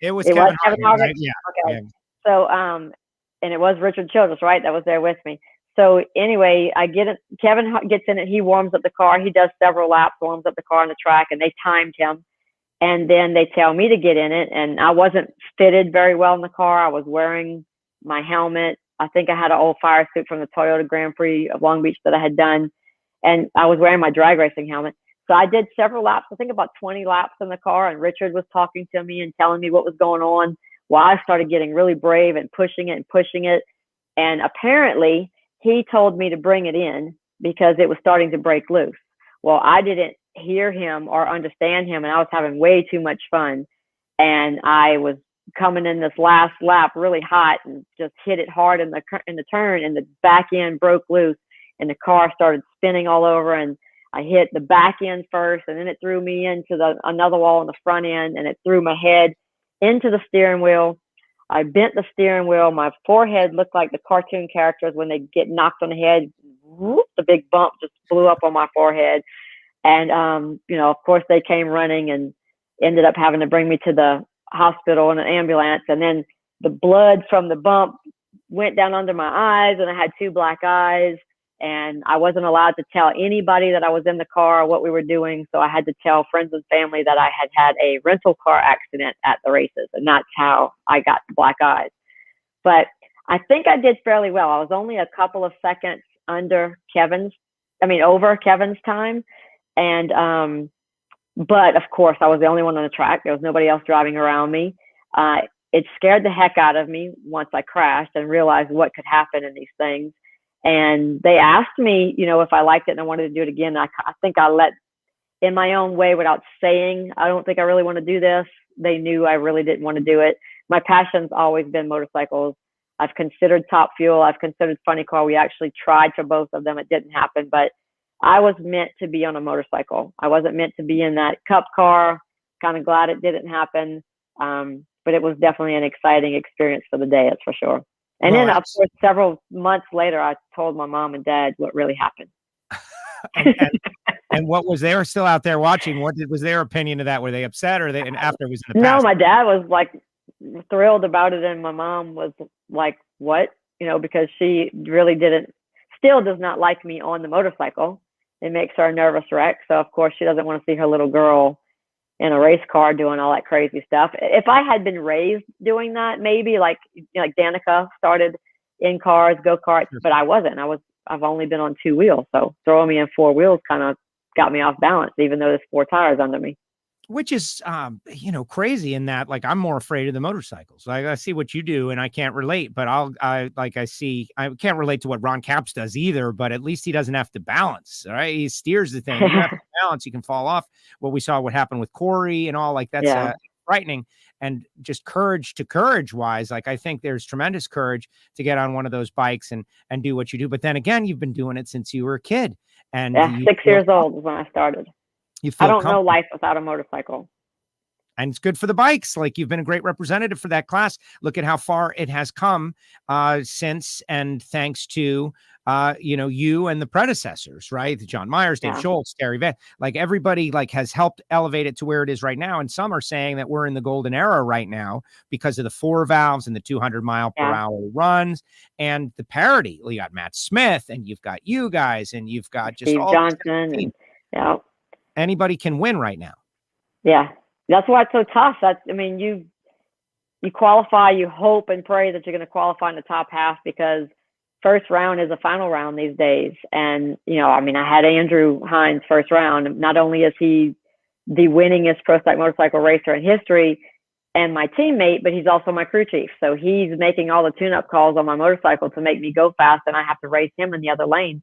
It was Kevin Harvick. Right? Yeah. Okay. Yeah. So, and it was Richard Childress, right? That was there with me. So anyway, I get it. Kevin gets in it. He warms up the car. He does several laps, warms up the car on the track, and they timed him. And then they tell me to get in it. And I wasn't fitted very well in the car. I was wearing my helmet. I think I had an old fire suit from the Toyota Grand Prix of Long Beach that I had done. And I was wearing my drag racing helmet. So I did several laps, I think about 20 laps in the car. And Richard was talking to me and telling me what was going on. Well, I started getting really brave and pushing it. And apparently he told me to bring it in because it was starting to break loose. Well, I didn't hear him or understand him. And I was having way too much fun. And I was coming in this last lap really hot and just hit it hard in the turn, and the back end broke loose and the car started spinning all over, and I hit the back end first, and then it threw me into another wall on the front end, and it threw my head into the steering wheel. I bent the steering wheel. My forehead looked like the cartoon characters when they get knocked on the head. Whoop, the big bump just blew up on my forehead. And of course they came running and ended up having to bring me to the hospital in an ambulance, and then the blood from the bump went down under my eyes, and I had 2 black eyes, and I wasn't allowed to tell anybody that I was in the car or what we were doing. So I had to tell friends and family that I had a rental car accident at the races, and that's how I got the black eyes. But I think I did fairly well. I was only a couple of seconds over Kevin's time. And but of course, I was the only one on the track. There was nobody else driving around me. It scared the heck out of me once I crashed and realized what could happen in these things. And they asked me, if I liked it and I wanted to do it again. I think I let in my own way without saying, I don't think I really want to do this. They knew I really didn't want to do it. My passion's always been motorcycles. I've considered Top Fuel. I've considered Funny Car. We actually tried for both of them. It didn't happen, but I was meant to be on a motorcycle. I wasn't meant to be in that cup car. Kind of glad it didn't happen. But it was definitely an exciting experience for the day, that's for sure. And then, of course, several months later, I told my mom and dad what really happened. and what was they were still out there watching? What was their opinion of that? Were they upset, or and after it was in the past? No, my dad was like thrilled about it, and my mom was like, "What?" Because she really still does not like me on the motorcycle. It makes her a nervous wreck. So of course she doesn't want to see her little girl in a race car doing all that crazy stuff. If I had been raised doing that, maybe like Danica started in cars, go-karts, but I wasn't. I've only been on 2 wheels. So throwing me in 4 wheels kind of got me off balance, even though there's 4 tires under me. Which is, crazy in that, like, I'm more afraid of the motorcycles. Like, I see what you do and I can't relate, but I can't relate to what Ron Capps does either, but at least he doesn't have to balance. All right. He steers the thing. You have to balance. You can fall off. What happened with Corey and all, like, that's frightening. And just courage wise, like, I think there's tremendous courage to get on one of those bikes and do what you do. But then again, you've been doing it since you were a kid. And 6 years old was when I started. I don't know life without a motorcycle. And it's good for the bikes. Like, you've been a great representative for that class. Look at how far it has come since, and thanks to, you and the predecessors, right? John Myers, Dave Schultz, Terry Van, like, everybody has helped elevate it to where it is right now. And some are saying that we're in the golden era right now because of the 4 valves and the 200 mile per hour runs and the parity. You got Matt Smith, and you've got you guys, and you've got just Steve Johnson. Anybody can win right now. Yeah. That's why it's so tough. You qualify, you hope and pray that you're going to qualify in the top half, because first round is a final round these days. And, I had Andrew Hines first round. Not only is he the winningest pro stock motorcycle racer in history, and my teammate, but he's also my crew chief. So he's making all the tune-up calls on my motorcycle to make me go fast, and I have to race him in the other lane.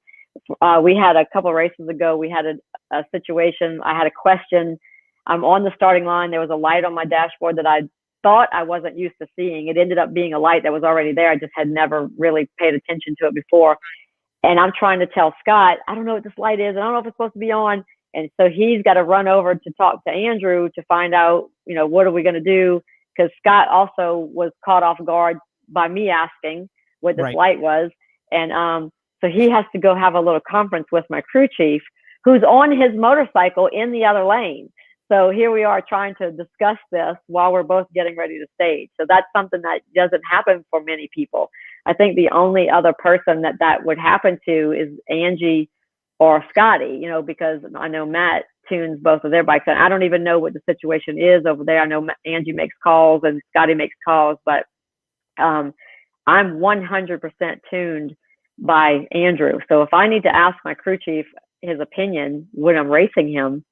We had a couple of races ago, we had a situation. I had a question. I'm on the starting line. There was a light on my dashboard that I thought I wasn't used to seeing. It ended up being a light that was already there. I just had never really paid attention to it before. And I'm trying to tell Scott, I don't know what this light is. I don't know if it's supposed to be on. And so he's got to run over to talk to Andrew to find out, what are we going to do? Because Scott also was caught off guard by me asking what this light was. And so he has to go have a little conference with my crew chief, who's on his motorcycle in the other lane. So here we are trying to discuss this while we're both getting ready to stage. So that's something that doesn't happen for many people. I think the only other person that would happen to is Angie or Scotty, because I know Matt tunes both of their bikes. And I don't even know what the situation is over there. I know Angie makes calls and Scotty makes calls, but I'm 100% tuned by Andrew. So if I need to ask my crew chief his opinion when I'm racing him,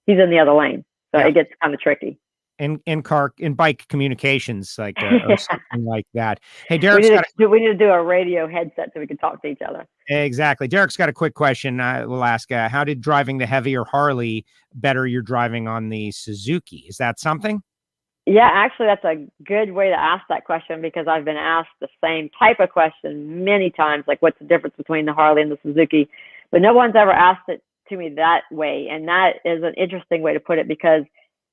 he's in the other lane. So it gets kind of tricky. In bike communications, or something like that. Hey, Derek, we need to do a radio headset so we can talk to each other. Exactly. Derek's got a quick question. We'll ask, how did driving the heavier Harley better your driving on the Suzuki? Is that something? Yeah, actually, that's a good way to ask that question, because I've been asked the same type of question many times, like what's the difference between the Harley and the Suzuki? But no one's ever asked it to me that way. And that is an interesting way to put it, because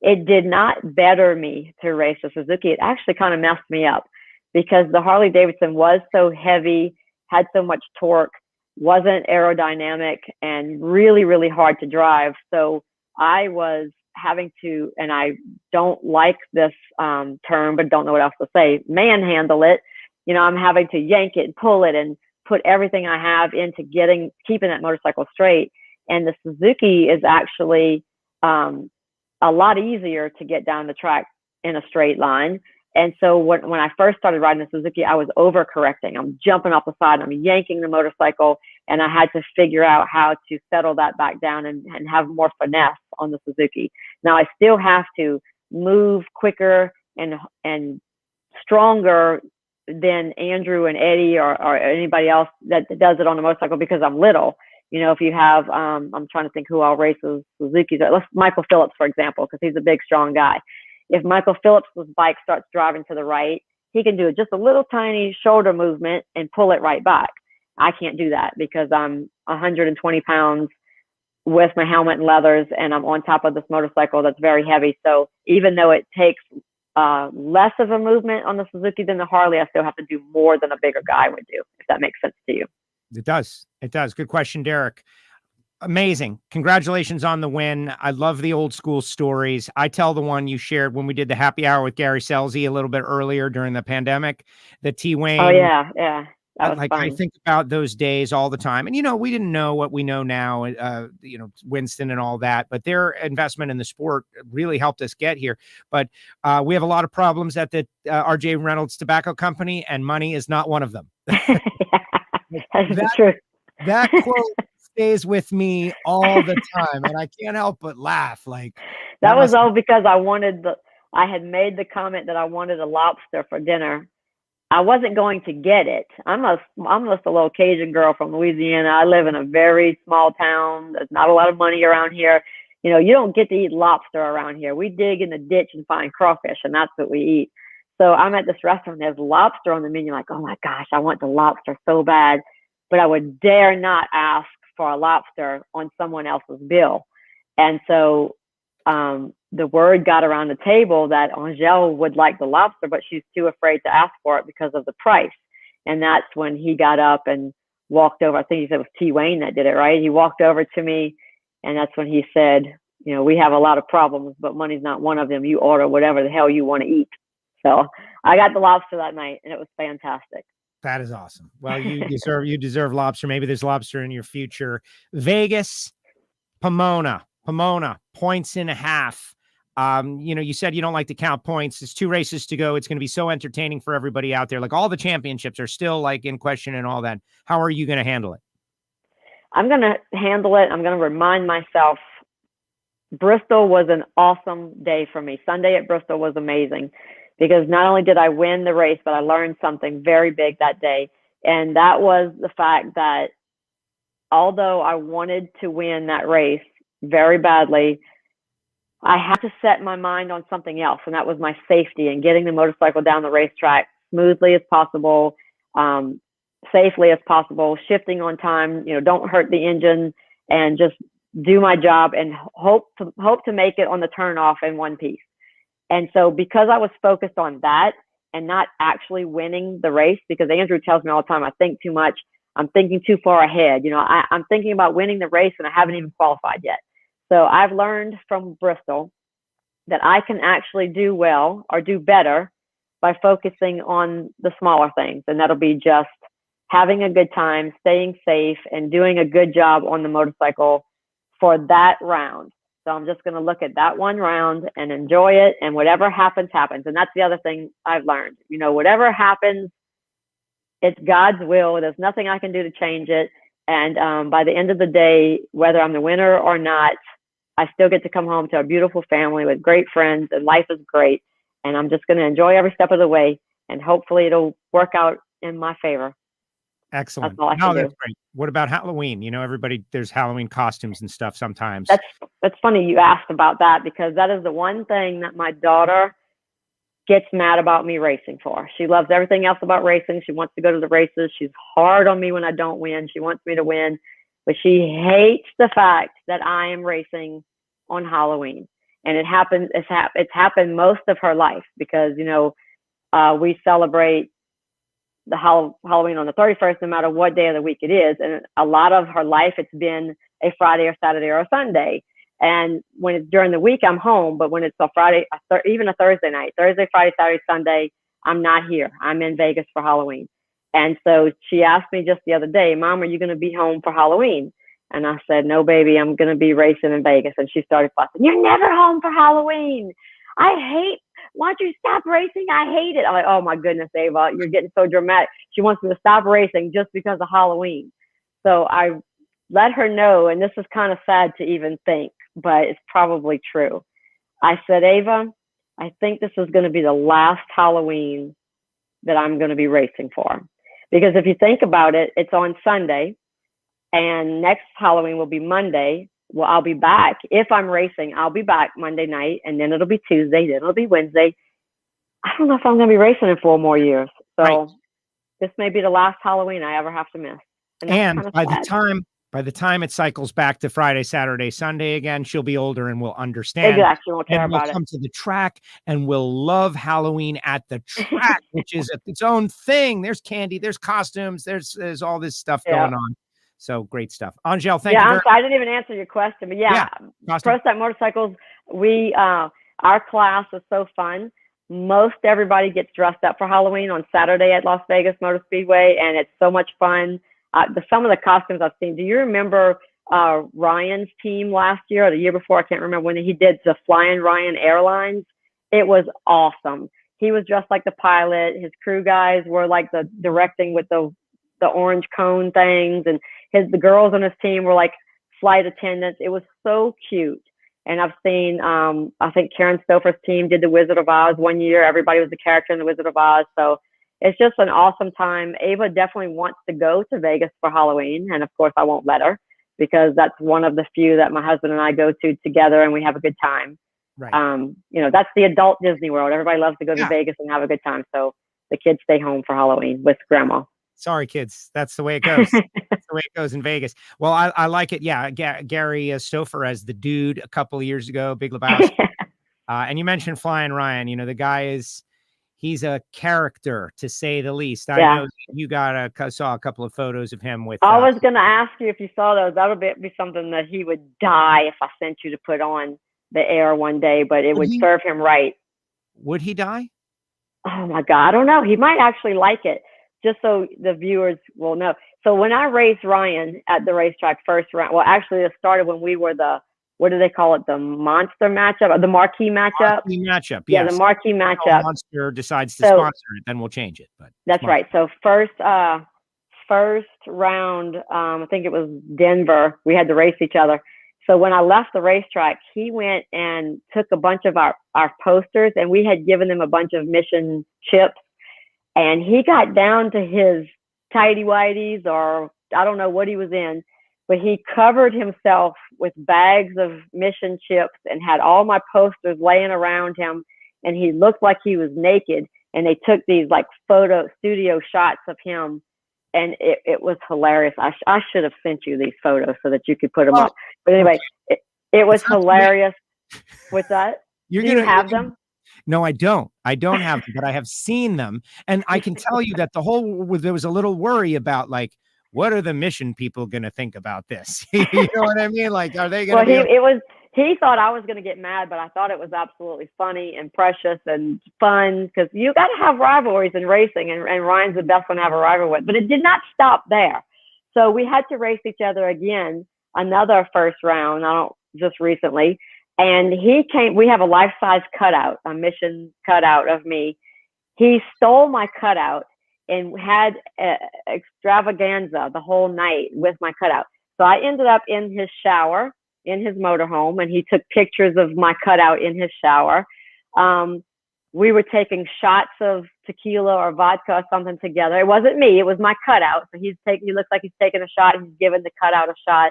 it did not better me to race the Suzuki. It actually kind of messed me up, because the Harley Davidson was so heavy, had so much torque, wasn't aerodynamic, and really, really hard to drive. So I was having to, and I don't like this term, but don't know what else to say, manhandle it. I'm having to yank it and pull it and put everything I have into keeping that motorcycle straight. And the Suzuki is actually a lot easier to get down the track in a straight line. And so when I first started riding the Suzuki, I was overcorrecting. I'm jumping off the side, I'm yanking the motorcycle, and I had to figure out how to settle that back down and have more finesse on the Suzuki. Now I still have to move quicker and stronger than Andrew and Eddie or anybody else that does it on the motorcycle, because I'm little. If you have, I'm trying to think who all races Suzuki's. Let's Michael Phillips, for example, because he's a big, strong guy. If Michael Phillips' bike starts driving to the right, he can do just a little tiny shoulder movement and pull it right back. I can't do that because I'm 120 pounds with my helmet and leathers, and I'm on top of this motorcycle that's very heavy. So even though it takes less of a movement on the Suzuki than the Harley, I still have to do more than a bigger guy would do, if that makes sense to you. It does. It does. Good question, Derek. Amazing. Congratulations on the win. I love the old school stories. I tell the one you shared when we did the happy hour with Gary Selzy a little bit earlier during the pandemic, the T-Wayne. Oh, yeah. Yeah. That was fun. I think about those days all the time. And, we didn't know what we know now, Winston and all that, but their investment in the sport really helped us get here. But we have a lot of problems at the RJ Reynolds Tobacco Company, and money is not one of them. That's true. That quote stays with me all the time, and I can't help but laugh. That was all because I had made the comment that I wanted a lobster for dinner. I wasn't going to get it. I'm just a little Cajun girl from Louisiana. I live in a very small town. There's not a lot of money around here. You don't get to eat lobster around here. We dig in the ditch and find crawfish, and that's what we eat. So I'm at this restaurant, there's lobster on the menu, like, oh my gosh, I want the lobster so bad, but I would dare not ask for a lobster on someone else's bill. And so the word got around the table that Angelle would like the lobster, but she's too afraid to ask for it because of the price. And that's when he got up and walked over. I think he said it was T-Wayne that did it, right? He walked over to me, and that's when he said, we have a lot of problems, but money's not one of them. You order whatever the hell you want to eat. So I got the lobster that night, and it was fantastic. That is awesome. Well, you deserve lobster. Maybe there's lobster in your future. Vegas, Pomona, 1.5 points. You said you don't like to count points. There's 2 races to go. It's going to be so entertaining for everybody out there. Like, all the championships are still in question and all that. How are you going to handle it? I'm going to handle it. I'm going to remind myself Bristol was an awesome day for me. Sunday at Bristol was amazing because not only did I win the race, but I learned something very big that day. And that was the fact that although I wanted to win that race very badly, I had to set my mind on something else, and that was my safety and getting the motorcycle down the racetrack smoothly as possible, safely as possible, shifting on time, don't hurt the engine, and just do my job and hope to make it on the turn off in one piece. And so because I was focused on that and not actually winning the race, because Andrew tells me all the time, I think too much. I'm thinking too far ahead. I'm thinking about winning the race and I haven't even qualified yet. So I've learned from Bristol that I can actually do well or do better by focusing on the smaller things. And that'll be just having a good time, staying safe, and doing a good job on the motorcycle for that round. So I'm just going to look at that one round and enjoy it. And whatever happens, happens. And that's the other thing I've learned. Whatever happens, it's God's will. There's nothing I can do to change it. And by the end of the day, whether I'm the winner or not, I still get to come home to a beautiful family with great friends, and life is great. And I'm just going to enjoy every step of the way, and hopefully it'll work out in my favor. Excellent. That's all I can do. That's great. What about Halloween? Everybody, there's Halloween costumes and stuff sometimes. That's funny you asked about that, because that is the one thing that my daughter gets mad about me racing for. She loves everything else about racing. She wants to go to the races. She's hard on me when I don't win. She wants me to win, but she hates the fact that I am racing on Halloween. And it's happened most of her life because, we celebrate the Halloween on the 31st, no matter what day of the week it is. And a lot of her life, it's been a Friday or Saturday or a Sunday. And when it's during the week, I'm home. But when it's a Friday, even a Thursday night, Thursday, Friday, Saturday, Sunday, I'm not here. I'm in Vegas for Halloween. And so she asked me just the other day, Mom, are you going to be home for Halloween? And I said, no, baby, I'm going to be racing in Vegas. And she started fussing. You're never home for Halloween. Why don't you stop racing? I hate it. I'm like, oh my goodness, Ava, you're getting so dramatic. She wants me to stop racing just because of Halloween. So I let her know, and this is kind of sad to even think, but it's probably true. I said, Ava, I think this is going to be the last Halloween that I'm going to be racing for. Because if you think about it, it's on Sunday, and next Halloween will be Monday. Well, I'll be back. If I'm racing, I'll be back Monday night, and then it'll be Tuesday, then it'll be Wednesday. I don't know if I'm going to be racing in 4 more years. So This may be the last Halloween I ever have to miss. And by the time it cycles back to Friday, Saturday, Sunday again, she'll be older and will understand. Exactly. Won't care about it. We'll come to the track and we'll love Halloween at the track, which is its own thing. There's candy, there's costumes, there's all this stuff going on. So great stuff. Angelle, thank you. I didn't even answer your question, but Pro Stock Motorcycles, our class is so fun. Most everybody gets dressed up for Halloween on Saturday at Las Vegas Motor Speedway, and it's so much fun. Some of the costumes I've seen. Do you remember Ryan's team last year or the year before? I can't remember when he did the Flying Ryan Airlines. It was awesome. He was dressed like the pilot. His crew guys were like the directing with the orange cone things, and the girls on his team were like flight attendants. It was so cute. And I've seen, I think Karen Stouffer's team did the Wizard of Oz one year. Everybody was the character in the Wizard of Oz. So it's just an awesome time. Ava definitely wants to go to Vegas for Halloween. And of course, I won't let her because that's one of the few that my husband and I go to together and we have a good time. Right. That's the adult Disney World. Everybody loves to go to Vegas and have a good time. So the kids stay home for Halloween with grandma. Sorry, kids. That's the way it goes. That's the way it goes in Vegas. Well, I like it. Yeah. Gary Stouffer as the dude a couple of years ago, Big Lebowski. And you mentioned Flying Ryan. The guy he's a character to say the least. I know you saw a couple of photos of him with. I was going to ask you if you saw those. That would be something that he would die if I sent you to put on the air one day, but it would serve him right. Would he die? Oh my God. I don't know. He might actually like it. Just so the viewers will know. So when I raced Ryan at the racetrack first round, well, actually it started when we were what do they call it? The monster matchup or the marquee matchup? Marquee matchup, yes. Yeah, the marquee matchup. Monster decides to sponsor it, then we'll change it. But that's right. So first round, I think it was Denver. We had to race each other. So when I left the racetrack, he went and took a bunch of our posters, and we had given him a bunch of mission chips. And he got down to his tighty-whities, or I don't know what he was in, but he covered himself with bags of mission chips and had all my posters laying around him. And he looked like he was naked. And they took these like photo studio shots of him. And it was hilarious. I should have sent you these photos so that you could put them up. But anyway, it was hilarious. What's that? Do you have them? No, I don't. I don't have them, but I have seen them. And I can tell you that there was a little worry about, like, what are the mission people going to think about this? You know what I mean? Like, are they going to he thought I was going to get mad, but I thought it was absolutely funny and precious and fun, because you got to have rivalries in racing, and Ryan's the best one to have a rivalry with. But it did not stop there. So we had to race each other again, another first round, just recently. And he came, we have a life-size cutout, a mission cutout of me. He stole my cutout and had extravaganza the whole night with my cutout. So I ended up in his shower, in his motorhome, and he took pictures of my cutout in his shower. We were taking shots of tequila or vodka or something together. It wasn't me, it was my cutout. So he looks like he's taking a shot, and he's giving the cutout a shot.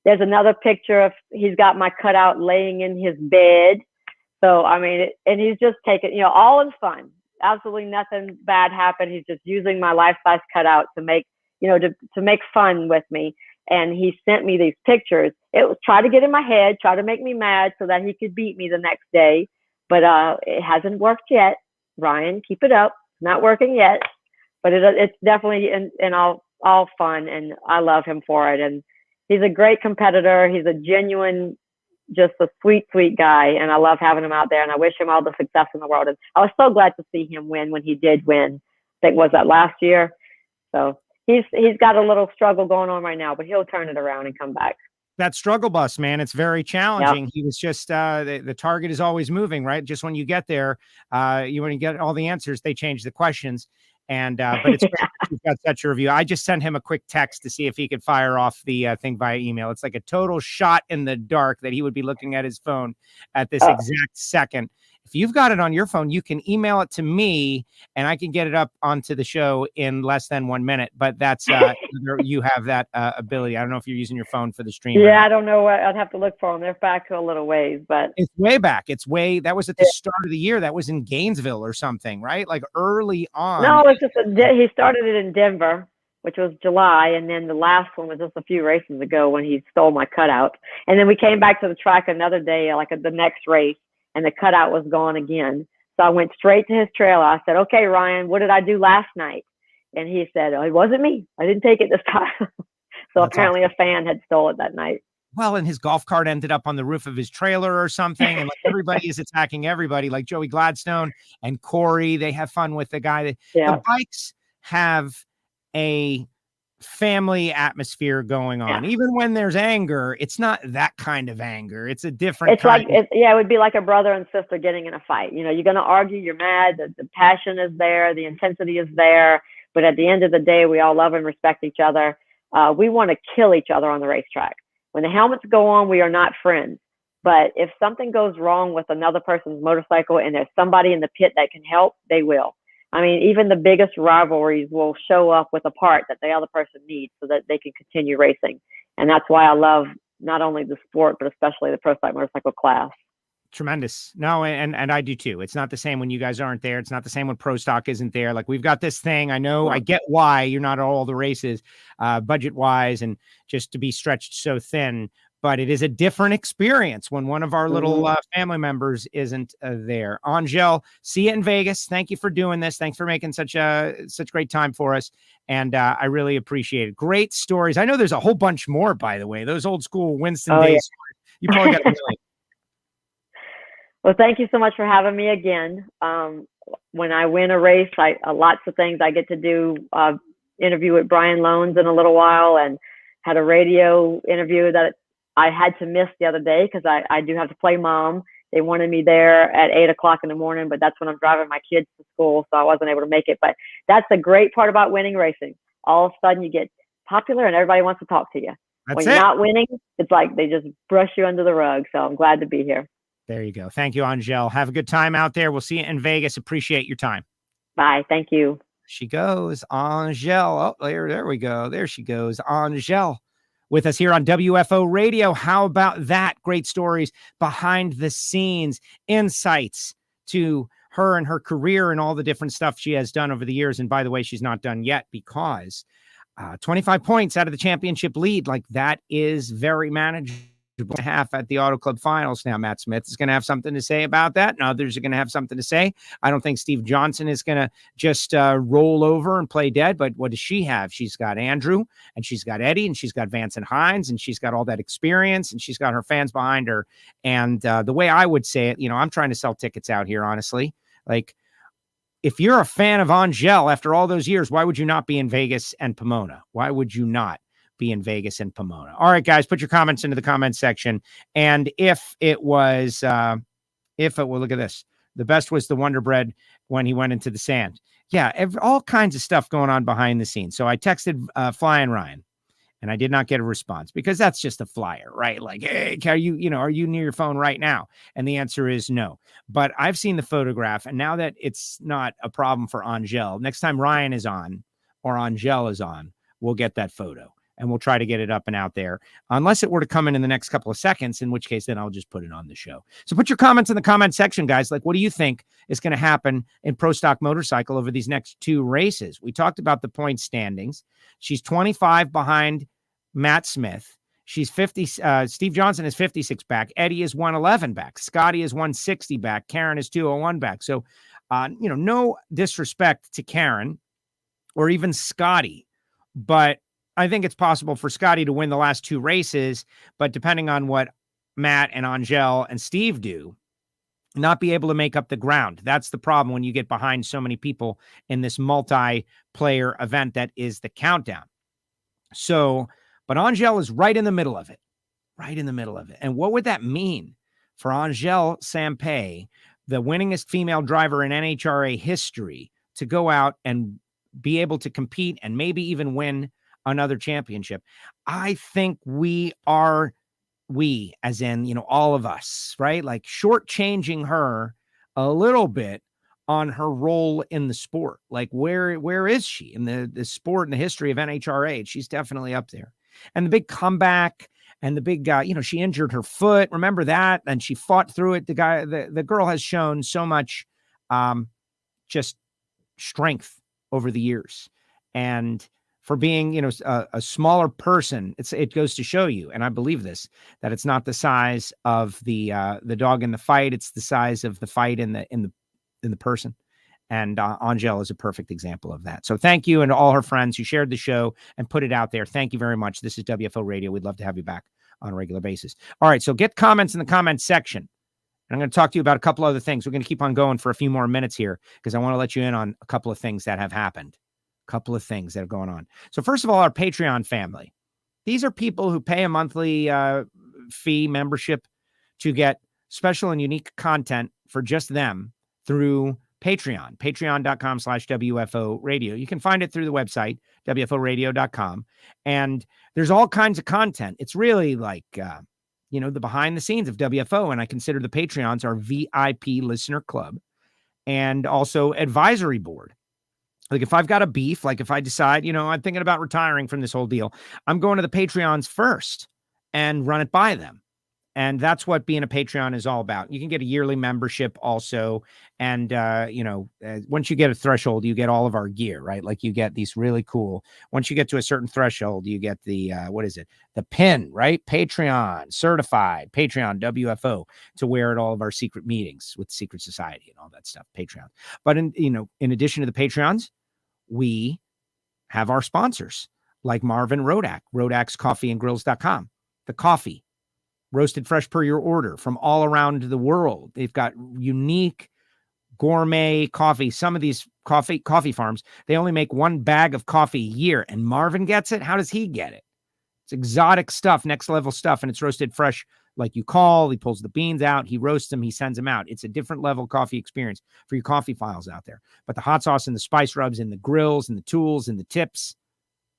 There's another picture of, he's got my cutout laying in his bed. So, I mean, and he's just taking, all in fun. Absolutely nothing bad happened. He's just using my life-size cutout to make, to make fun with me. And he sent me these pictures. It was try to get in my head, try to make me mad so that he could beat me the next day. But it hasn't worked yet. Ryan, keep it up. It's not working yet. But it's definitely in all fun, and I love him for it. And he's a great competitor. He's a genuine, just a sweet, sweet guy. And I love having him out there, and I wish him all the success in the world. And I was so glad to see him win when he did win. I think, was that last year? So he's got a little struggle going on right now, but he'll turn it around and come back. That struggle bus, man, it's very challenging. Yep. He was just, the target is always moving, right? Just when you get there, when you get all the answers, they change the questions. And, but it's great that you've got such a review. I just sent him a quick text to see if he could fire off the thing via email. It's like a total shot in the dark that he would be looking at his phone at this exact second. If you've got it on your phone, you can email it to me, and I can get it up onto the show in less than 1 minute. But that's you have that ability. I don't know if you're using your phone for the stream. Yeah, I don't know. I'd have to look for them. They're back to a little ways, but it's way back. That was at the start of the year. That was in Gainesville or something, right? Like early on. No, it's just he started it in Denver, which was July, and then the last one was just a few races ago when he stole my cutout. And then we came back to the track another day, like at the next race, and the cutout was gone again. So I went straight to his trailer. I said, "Okay, Ryan, what did I do last night?" And he said, "Oh, it wasn't me. I didn't take it this time." So that's apparently awesome. A fan had stole it that night. Well, and his golf cart ended up on the roof of his trailer or something. And like everybody is attacking everybody, like Joey Gladstone and Corey. They have fun with the guy. The bikes have a family atmosphere going on. Even when there's anger, it's not that kind of anger. It's a different it would be like a brother and sister getting in a fight. You're going to argue, you're mad, the passion is there, the intensity is there, but at the end of the day, we all love and respect each other. We want to kill each other on the racetrack. When the helmets go on, we are not friends. But if something goes wrong with another person's motorcycle and there's somebody in the pit that can help, they will. I mean, even the biggest rivalries will show up with a part that the other person needs so that they can continue racing. And that's why I love not only the sport, but especially the pro stock motorcycle class. Tremendous. No, and I do too. It's not the same when you guys aren't there. It's not the same when pro stock isn't there. Like, we've got this thing. I know, I get why you're not at all the races, budget wise, and just to be stretched so thin. But it is a different experience when one of our little family members isn't there. Angelle, see you in Vegas. Thank you for doing this. Thanks for making such great time for us. And I really appreciate it. Great stories. I know there's a whole bunch more, by the way. Those old school Winston days. Yeah. You probably got a million. Well, thank you so much for having me again. When I win a race, lots of things I get to do. Interview with Brian Loans in a little while, and had a radio interview that I had to miss the other day because I do have to play mom. They wanted me there at 8 o'clock in the morning, but that's when I'm driving my kids to school, so I wasn't able to make it. But that's the great part about winning racing. All of a sudden you get popular and everybody wants to talk to you. when you're not winning, it's like they just brush you under the rug. So I'm glad to be here. There you go. Thank you, Angelle. Have a good time out there. We'll see you in Vegas. Appreciate your time. Bye. Thank you. She goes, Angelle. Oh, there we go. There she goes, Angelle, with us here on WFO Radio. How about that? Great stories behind the scenes, insights to her and her career and all the different stuff she has done over the years. And by the way, she's not done yet because 25 points out of the championship lead. Like, that is very manageable. Half at the Auto Club Finals. Now, Matt Smith is going to have something to say about that, and others are going to have something to say. I don't think Steve Johnson is going to just roll over and play dead, but what does she have? She's got Andrew, and she's got Eddie, and she's got Vance and Hines, and she's got all that experience, and she's got her fans behind her. And the way I would say it, I'm trying to sell tickets out here, honestly. Like, if you're a fan of Angelle after all those years, why would you not be in Vegas and Pomona? Why would you not be in Vegas and Pomona? All right, guys, put your comments into the comment section. And if it was, look at this, the best was the Wonder Bread when he went into the sand. Yeah, all kinds of stuff going on behind the scenes. So I texted Flying Ryan, and I did not get a response because that's just a flyer, right? Like, hey, are you near your phone right now? And the answer is no. But I've seen the photograph, and now that it's not a problem for Angelle, next time Ryan is on or Angelle is on, we'll get that photo. And we'll try to get it up and out there, unless it were to come in the next couple of seconds, in which case then I'll just put it on the show. So put your comments in the comment section, guys. Like, what do you think is going to happen in Pro Stock Motorcycle over these next two races? We talked about the point standings. She's 25 behind Matt Smith. She's 50. Steve Johnson is 56 back. Eddie is 111 back. Scotty is 160 back. Karen is 201 back. So, no disrespect to Karen or even Scotty, but I think it's possible for Scotty to win the last two races, but depending on what Matt and Angelle and Steve do, not be able to make up the ground. That's the problem when you get behind so many people in this multi-player event that is the countdown. So, but Angelle is right in the middle of it. And what would that mean for Angelle Sampey, the winningest female driver in NHRA history, to go out and be able to compete and maybe even win another championship? I think we as in, all of us, right? Like, shortchanging her a little bit on her role in the sport. Like, where is she in the sport and the history of NHRA? She's definitely up there. And the big comeback and the big she injured her foot. Remember that? And she fought through it. The girl has shown so much just strength over the years. And for being, a smaller person, it goes to show you, and I believe this, that it's not the size of the dog in the fight; it's the size of the fight in the person. And Angelle is a perfect example of that. So thank you, and to all her friends who shared the show and put it out there. Thank you very much. This is WFO Radio. We'd love to have you back on a regular basis. All right, so get comments in the comments section. And I'm going to talk to you about a couple other things. We're going to keep on going for a few more minutes here because I want to let you in on a couple of things that have happened. Couple of things that are going on. So first of all, our Patreon family. These are people who pay a monthly fee membership to get special and unique content for just them through Patreon, patreon.com/WFO radio. You can find it through the website, WFOradio.com. And there's all kinds of content. It's really like, the behind the scenes of WFO. And I consider the Patreons our VIP listener club and also advisory board. Like, if I've got a beef, like if I decide, I'm thinking about retiring from this whole deal, I'm going to the Patreons first and run it by them. And that's what being a Patreon is all about. You can get a yearly membership also. And, once you get a threshold, you get all of our gear, right? Like, you get these really cool, once you get to a certain threshold, you get the, the pin, right? Patreon certified, Patreon WFO, to wear at all of our secret meetings with Secret Society and all that stuff, Patreon. But in addition to the Patreons, we have our sponsors like Marvin Rodak, rodakscoffeeandgrills.com, the coffee roasted fresh per your order from all around the world. They've got unique gourmet coffee. Some of these coffee farms, they only make one bag of coffee a year, and Marvin gets it. How does he get it? It's exotic stuff, next level stuff, and it's roasted fresh. Like, you call, he pulls the beans out, he roasts them, he sends them out. It's a different level coffee experience for your coffee files out there. But the hot sauce and the spice rubs and the grills and the tools and the tips,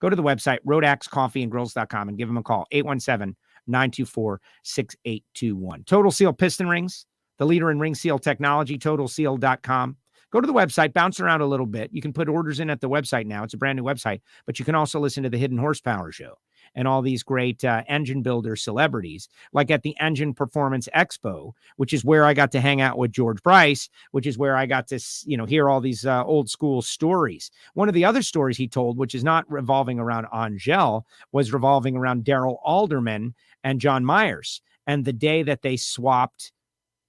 go to the website, roadaxecoffeeandgrills.com, and give them a call, 817-924-6821. Total Seal Piston Rings, the leader in ring seal technology, totalseal.com. Go to the website, bounce around a little bit. You can put orders in at the website now. It's a brand new website, but you can also listen to the Hidden Horsepower Show and all these great engine builder celebrities, like at the Engine Performance Expo, which is where I got to hang out with George Bryce, which is where I got to, hear all these old school stories. One of the other stories he told, which is not revolving around Angelle, was revolving around Daryl Alderman and John Myers, and the day that they swapped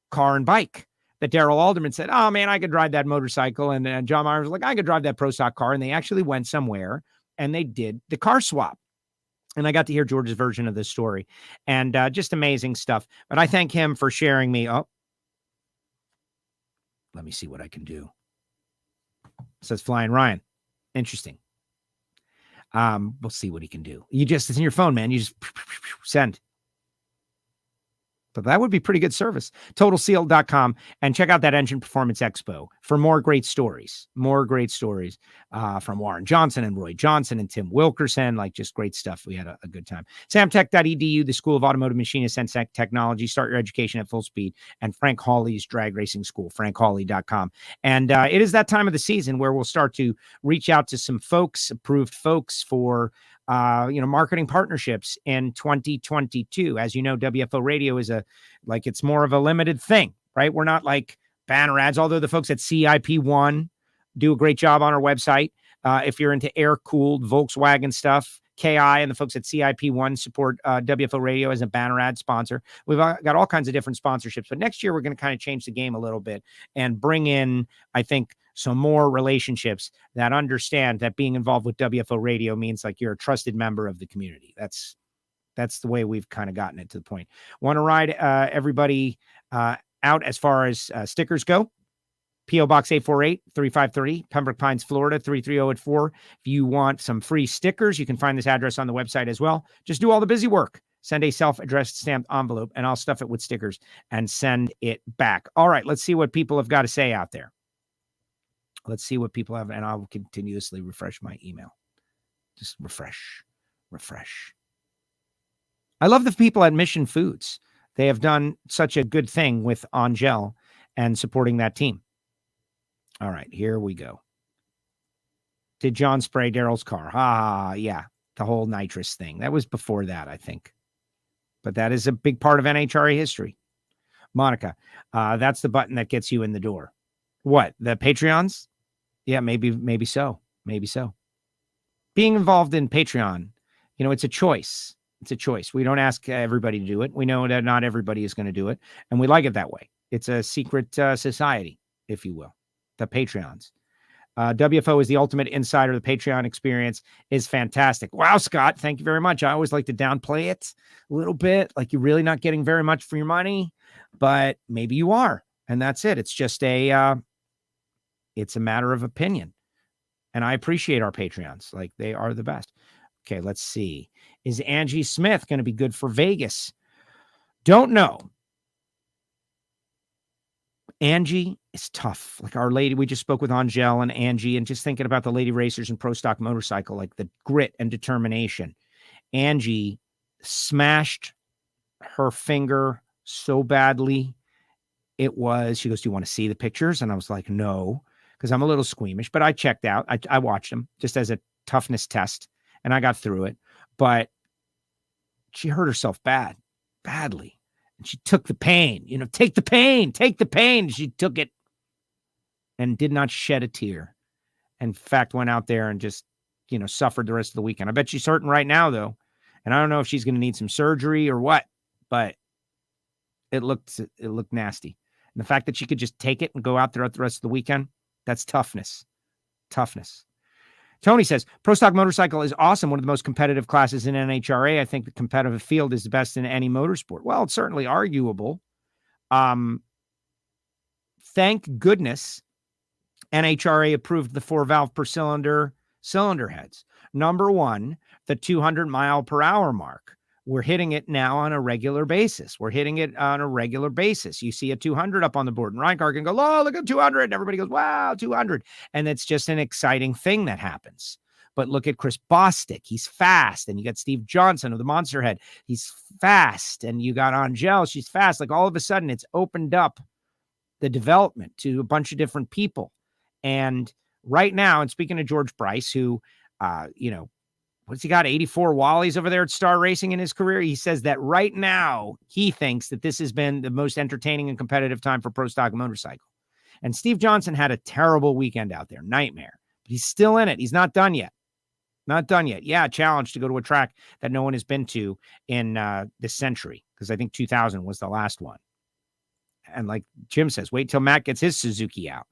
car and bike. That Daryl Alderman said, oh, man, I could drive that motorcycle. And John Myers was like, I could drive that Pro Stock car. And they actually went somewhere and they did the car swap. And I got to hear George's version of this story. And just amazing stuff. But I thank him for sharing me. Oh, let me see what I can do. It says Flying Ryan. Interesting. We'll see what he can do. It's in your phone, man. You just send. But that would be pretty good service. TotalSeal.com, and check out that Engine Performance Expo for more great stories from Warren Johnson and Roy Johnson and Tim Wilkerson, like just great stuff. We had a good time. Samtech.edu, the School of Automotive Machinist and Technology. Start your education at full speed. And Frank Hawley's Drag Racing School, frankhawley.com. And it is that time of the season where we'll start to reach out to some folks, approved folks for marketing partnerships in 2022. As you know, WFO Radio is it's more of a limited thing, right? We're not like banner ads, although the folks at CIP1 do a great job on our website. If you're into air-cooled Volkswagen stuff, KI and the folks at CIP1 support WFO Radio as a banner ad sponsor. We've got all kinds of different sponsorships, but next year we're going to kind of change the game a little bit and bring in, I think, some more relationships that understand that being involved with WFO Radio means like you're a trusted member of the community. That's the way we've kind of gotten it to the point. Want to ride everybody out as far as stickers go? P.O. Box 848-3530, Pembroke Pines, Florida, 33084. If you want some free stickers, you can find this address on the website as well. Just do all the busy work. Send a self-addressed stamped envelope, and I'll stuff it with stickers and send it back. All right, let's see what people have got to say out there. Let's see what people have, and I'll continuously refresh my email. Just refresh. I love the people at Mission Foods. They have done such a good thing with Angelle and supporting that team. All right, here we go. Did John spray Daryl's car? Yeah, the whole nitrous thing. That was before that, I think. But that is a big part of NHRA history. Monica, that's the button that gets you in the door. What, the Patreons? Yeah, maybe so. Maybe so. Being involved in Patreon, it's a choice. It's a choice. We don't ask everybody to do it. We know that not everybody is going to do it, and we like it that way. It's a secret society, if you will. The Patreons. WFO is the ultimate insider. The Patreon experience is fantastic. Wow, Scott, thank you very much. I always like to downplay it a little bit, like you're really not getting very much for your money, but maybe you are, and that's it. It's just it's a matter of opinion, and I appreciate our Patreons. Like, they are the best. Okay, let's see. Is Angie Smith going to be good for Vegas? Don't know. Angie is tough. Like our lady, we just spoke with Angelle and Angie, and just thinking about the lady racers and Pro Stock motorcycle, like the grit and determination. Angie smashed her finger so badly. She goes, do you want to see the pictures? And I was like, no, because I'm a little squeamish, but I checked out. I watched them just as a toughness test, and I got through it. But she hurt herself badly. And she took the pain, take the pain. She took it and did not shed a tear. In fact, went out there and just, suffered the rest of the weekend. I bet she's hurting right now, though. And I don't know if she's going to need some surgery or what, but it looked nasty. And the fact that she could just take it and go out there the rest of the weekend, that's toughness. Tony says, Pro Stock motorcycle is awesome. One of the most competitive classes in NHRA. I think the competitive field is the best in any motorsport. Well, it's certainly arguable. Thank goodness NHRA approved the 4-valve per cylinder heads. Number one, the 200 mile per hour mark. We're hitting it now on a regular basis. You see a 200 up on the board, and Ryan Carr can go, oh, look at 200. And everybody goes, wow, 200. And it's just an exciting thing that happens. But look at Chris Bostic. He's fast. And you got Steve Johnson of the Monster Head. He's fast. And you got Angelle. She's fast. Like all of a sudden it's opened up the development to a bunch of different people. And right now, and speaking of George Bryce, who, what's he got? 84 Wallies over there at Star Racing in his career. He says that right now he thinks that this has been the most entertaining and competitive time for pro stock motorcycle. And Steve Johnson had a terrible weekend out there, nightmare, but he's still in it. He's not done yet. Not done yet. Yeah, challenge to go to a track that no one has been to in this century, because I think 2000 was the last one. And like Jim says, wait till Matt gets his Suzuki out.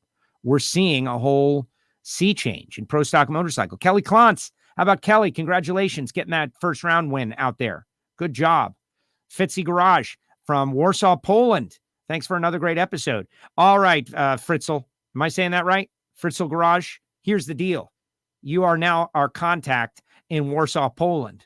We're seeing a whole sea change in pro stock motorcycle. Kelly Klontz. How about Kelly? Congratulations getting that first round win out there. Good job. Fitzy Garage from Warsaw, Poland. Thanks for another great episode. All right, Fritzl. Am I saying that right? Fritzl Garage. Here's the deal. You are now our contact in Warsaw, Poland.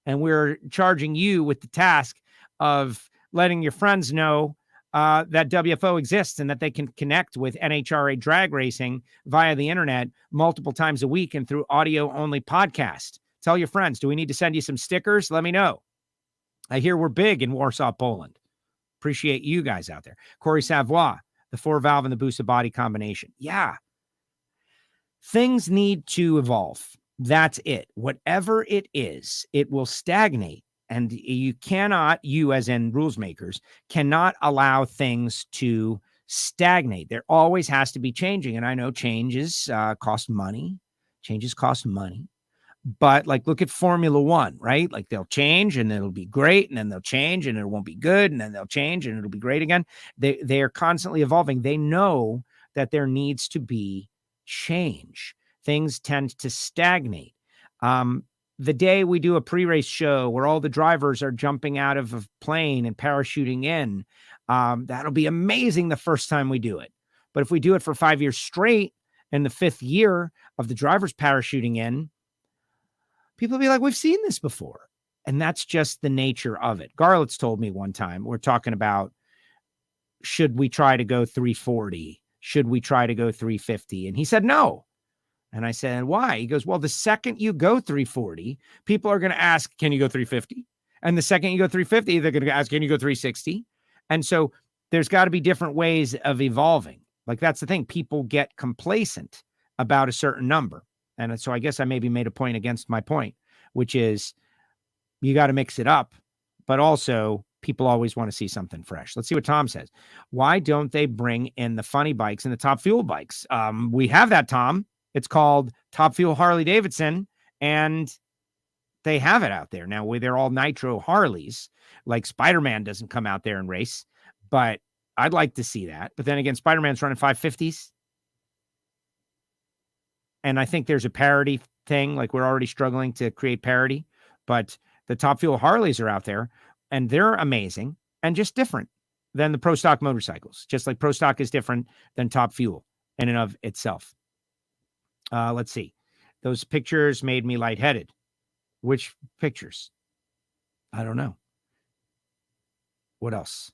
And we're charging you with the task of letting your friends know that WFO exists and that they can connect with NHRA drag racing via the internet multiple times a week and through audio-only podcast. Tell your friends. Do we need to send you some stickers? Let me know. I hear we're big in Warsaw, Poland. Appreciate you guys out there. Corey Savoy, the 4-valve and the boosted body combination. Yeah. Things need to evolve. That's it. Whatever it is, it will stagnate. And you cannot, you as in rules makers, cannot allow things to stagnate. There always has to be changing. And I know changes cost money. Changes cost money. But like, look at Formula One, right? Like they'll change and it'll be great. And then they'll change and it won't be good. And then they'll change and it'll be great again. They are constantly evolving. They know that there needs to be change. Things tend to stagnate. The day we do a pre-race show where all the drivers are jumping out of a plane and parachuting in, that'll be amazing the first time we do it. But if we do it for 5 years straight and the 5th year of the drivers parachuting in, people will be like, we've seen this before. And that's just the nature of it. Garlitz told me one time, we're talking about, should we try to go 340? Should we try to go 350? And he said, no. And I said, why? He goes, well, the second you go 340, people are going to ask, can you go 350? And the second you go 350, they're going to ask, can you go 360? And so there's got to be different ways of evolving. Like that's the thing. People get complacent about a certain number. And so I guess I maybe made a point against my point, which is you got to mix it up, but also people always want to see something fresh. Let's see what Tom says. Why don't they bring in the funny bikes and the Top Fuel bikes? We have that, Tom. It's called Top Fuel Harley Davidson, and they have it out there now where they're all nitro Harleys. Like Spider-Man doesn't come out there and race, but I'd like to see that. But then again, Spider-Man's running 550s. And I think there's a parity thing. Like we're already struggling to create parity, but the Top Fuel Harleys are out there and they're amazing and just different than the Pro Stock motorcycles. Just like Pro Stock is different than Top Fuel in and of itself. Let's see. Those pictures made me lightheaded. Which pictures? I don't know. What else?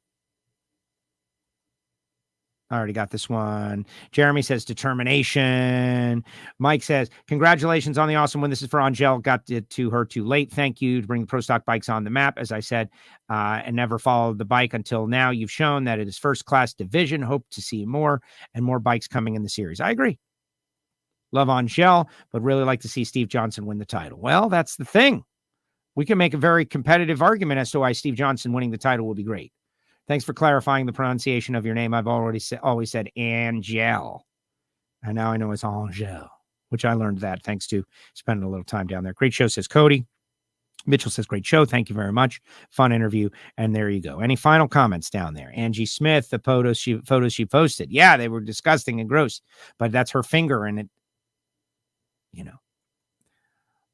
I already got this one. Jeremy says determination. Mike says, congratulations on the awesome win. This is for Angelle. Got it to her too late. Thank you to bring the Pro Stock bikes on the map, as I said, and never followed the bike until now. You've shown that it is first class division. Hope to see more and more bikes coming in the series. I agree. Love Angelle, but really like to see Steve Johnson win the title. Well, that's the thing. We can make a very competitive argument as to why Steve Johnson winning the title will be great. Thanks for clarifying the pronunciation of your name. I've always said Angelle. And now I know it's Angelle, which I learned that thanks to spending a little time down there. Great show, says Cody. Mitchell says, great show. Thank you very much. Fun interview. And there you go. Any final comments down there? Angie Smith, the photos she posted. Yeah, they were disgusting and gross, but that's her finger and it,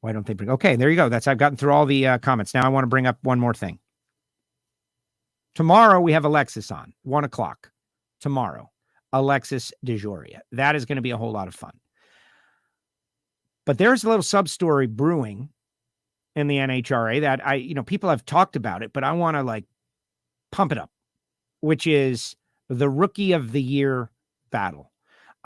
why don't they bring? Okay, there you go. I've gotten through all the comments. Now I want to bring up one more thing. Tomorrow we have Alexis on 1:00 tomorrow. Alexis DeJoria. That is going to be a whole lot of fun. But there's a little sub-story brewing in the NHRA that people have talked about it, but I want to pump it up, which is the Rookie of the Year battle.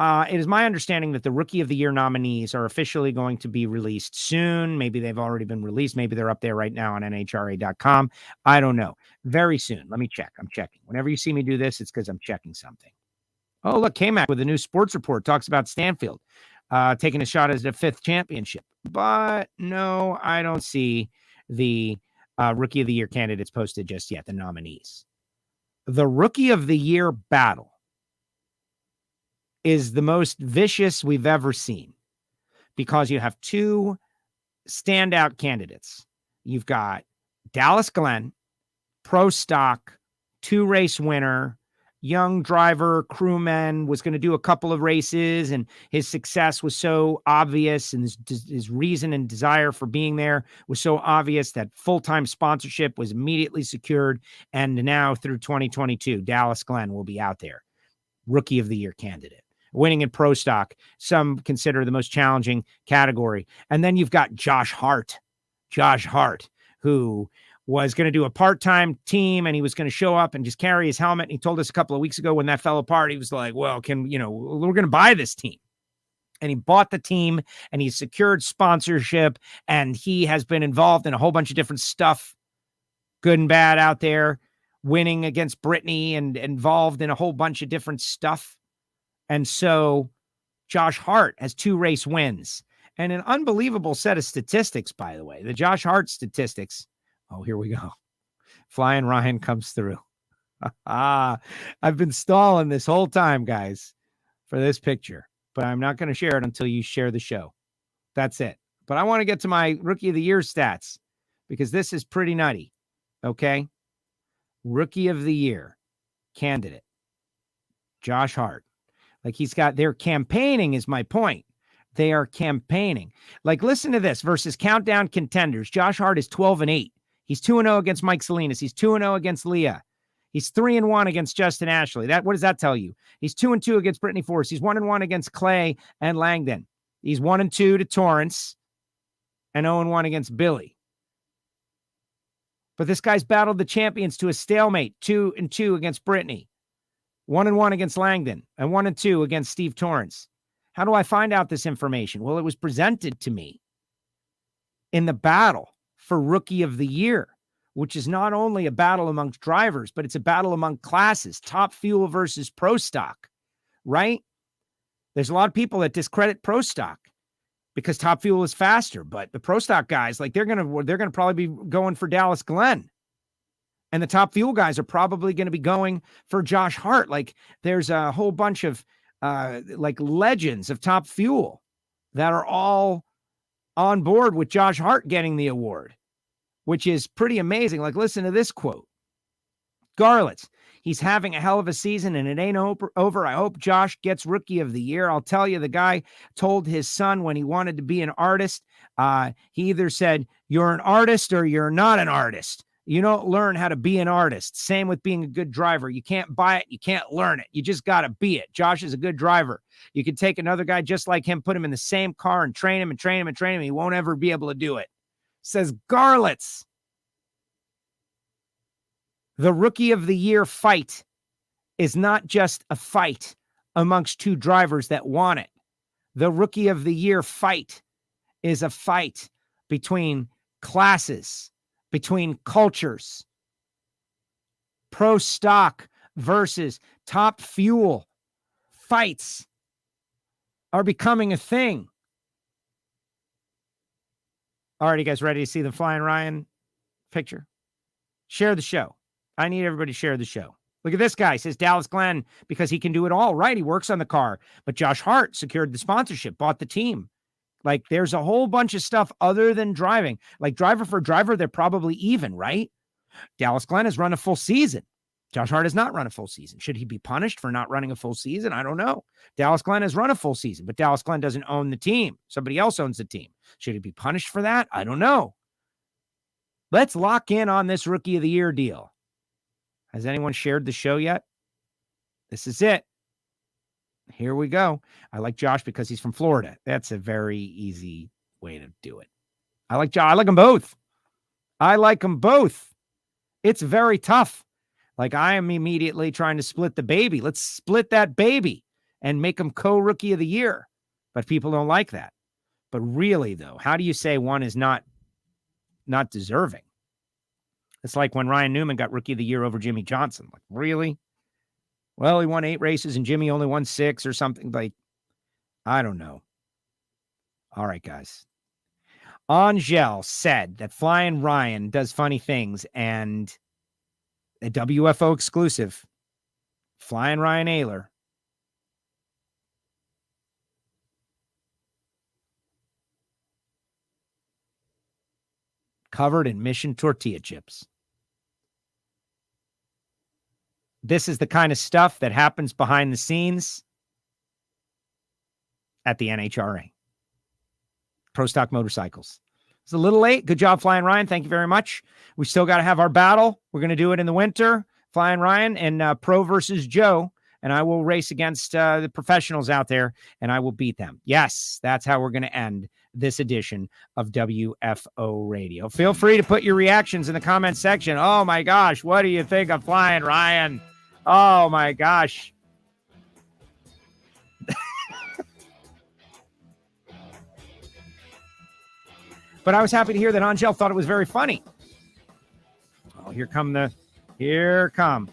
It is my understanding that the Rookie of the Year nominees are officially going to be released soon. Maybe they've already been released. Maybe they're up there right now on NHRA.com. I don't know. Very soon. Let me check. I'm checking. Whenever you see me do this, it's because I'm checking something. Oh, look, K-Mac with a new sports report talks about Stanfield taking a shot at the 5th championship. But no, I don't see the Rookie of the Year candidates posted just yet, the nominees. The Rookie of the Year battle is the most vicious we've ever seen because you have two standout candidates. You've got Dallas Glenn, pro stock, 2-race winner, young driver, crewman, was going to do a couple of races, and his success was so obvious, and his reason and desire for being there was so obvious that full-time sponsorship was immediately secured. And now through 2022, Dallas Glenn will be out there. Rookie of the Year candidate. Winning in pro stock, some consider the most challenging category. And then you've got Josh Hart, who was going to do a part-time team, and he was going to show up and just carry his helmet. And he told us a couple of weeks ago when that fell apart, he was like, well, we're going to buy this team. And he bought the team, and he secured sponsorship, and he has been involved in a whole bunch of different stuff, good and bad out there, winning against Brittany and involved in a whole bunch of different stuff. And so Josh Hart has 2 race wins and an unbelievable set of statistics, by the way. The Josh Hart statistics. Oh, here we go. Flying Ryan comes through. I've been stalling this whole time, guys, for this picture, but I'm not going to share it until you share the show. That's it. But I want to get to my Rookie of the Year stats because this is pretty nutty. Okay. Rookie of the Year candidate, Josh Hart. Like they're campaigning is my point. They are campaigning. Like, listen to this versus countdown contenders. Josh Hart is 12-8. He's 2-0 against Mike Salinas. He's 2-0 against Leah. He's 3-1 against Justin Ashley. What does that tell you? He's 2-2 against Brittany Force. He's 1-1 against Clay and Langdon. He's 1-2 to Torrance and 0-1 against Billy. But this guy's battled the champions to a stalemate, 2-2 against Brittany. 1-1 against Langdon, and 1-2 against Steve Torrance. How do I find out this information? Well, it was presented to me in the battle for Rookie of the Year, which is not only a battle amongst drivers, but it's a battle among classes, Top Fuel versus Pro Stock, right? There's a lot of people that discredit Pro Stock because Top Fuel is faster, but the Pro Stock guys, like they're gonna probably be going for Dallas Glenn. And the Top Fuel guys are probably going to be going for Josh Hart. Like, there's a whole bunch of like legends of Top Fuel that are all on board with Josh Hart getting the award, which is pretty amazing. Like, listen to this quote. Garlitz, he's having a hell of a season and it ain't over. I hope Josh gets Rookie of the Year. I'll tell you, the guy told his son when he wanted to be an artist, he either said, you're an artist or you're not an artist. You don't learn how to be an artist. Same with being a good driver. You can't buy it. You can't learn it. You just got to be it. Josh is a good driver. You can take another guy just like him, put him in the same car and train him and train him and train him. He won't ever be able to do it. Says Garlitz. The Rookie of the Year fight is not just a fight amongst 2 drivers that want it. The Rookie of the Year fight is a fight between classes, between cultures. Pro Stock versus Top Fuel fights are becoming a thing. All right, you guys ready to see the Flying Ryan picture? Share the show. I need everybody to share the show. Look at this guy. Says Dallas Glenn because he can do it all. Right, he works on the car. But Josh Hart secured the sponsorship, bought the team. Like, there's a whole bunch of stuff other than driving. Like, driver for driver, they're probably even, right? Dallas Glenn has run a full season. Josh Hart has not run a full season. Should he be punished for not running a full season? I don't know. Dallas Glenn has run a full season, but Dallas Glenn doesn't own the team. Somebody else owns the team. Should he be punished for that? I don't know. Let's lock in on this Rookie of the Year deal. Has anyone shared the show yet? This is it. Here we go. I like Josh because he's from Florida. That's a very easy way to do it. I like Josh. I like them both. I like them both. It's very tough. Like, I am immediately trying to split the baby. Let's split that baby and make them co-rookie of the year. But people don't like that. But really, though, how do you say one is not deserving? It's like when Ryan Newman got rookie of the year over Jimmy Johnson. Like, really? Well, he won 8 races and Jimmy only won 6 or something. Like, I don't know. All right, guys. Angelle said that Flying Ryan does funny things, and a WFO exclusive, Flying Ryan Ayler, covered in Mission tortilla chips. This is the kind of stuff that happens behind the scenes at the NHRA. Pro Stock Motorcycles. It's a little late. Good job, Flying Ryan. Thank you very much. We still got to have our battle. We're going to do it in the winter. Flying Ryan and Pro versus Joe. And I will race against the professionals out there, and I will beat them. Yes, that's how we're going to end this edition of WFO Radio. Feel free to put your reactions in the comment section. Oh, my gosh. What do you think of Flying Ryan? Oh, my gosh. But I was happy to hear that Angelle thought it was very funny. Oh, here come.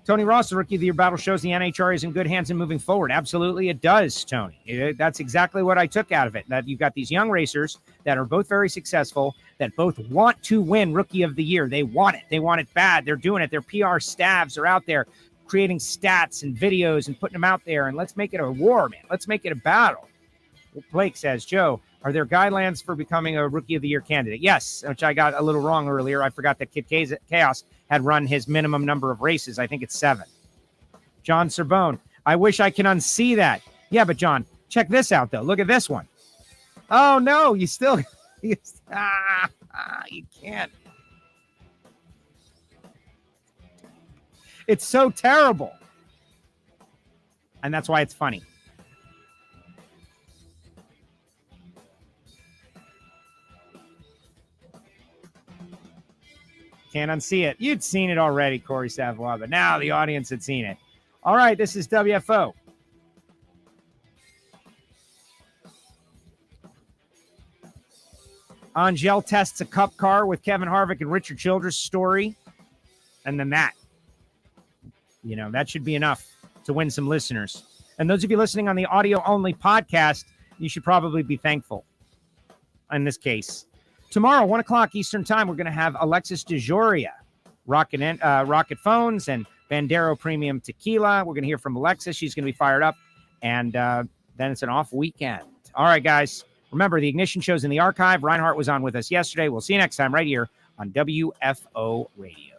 Tony Ross, the Rookie of the Year battle shows the NHRA is in good hands and moving forward. Absolutely, it does, Tony. That's exactly what I took out of it, that you've got these young racers that are both very successful, that both want to win Rookie of the Year. They want it. They want it bad. They're doing it. Their PR staffs are out there creating stats and videos and putting them out there, and let's make it a war, man. Let's make it a battle. Blake says, Joe, are there guidelines for becoming a Rookie of the Year candidate? Yes, which I got a little wrong earlier. I forgot that Kid Chaos had run his minimum number of races. I think it's 7. John Serbone, I wish I can unsee that. Yeah, but John, check this out, though. Look at this one. Oh, no, you still... you can't. It's so terrible. And that's why it's funny. Can't unsee it. You'd seen it already, Corey Savoy, but now the audience had seen it. All right, this is WFO. Angelle tests a cup car with Kevin Harvick and Richard Childress story. And then that should be enough to win some listeners. And those of you listening on the audio-only podcast, you should probably be thankful in this case. Tomorrow, 1 o'clock Eastern Time, we're going to have Alexis DeJoria, Rocket Phones and Bandero Premium Tequila. We're going to hear from Alexis. She's going to be fired up. And then it's an off weekend. All right, guys. Remember, the Ignition show's in the archive. Reinhardt was on with us yesterday. We'll see you next time right here on WFO Radio.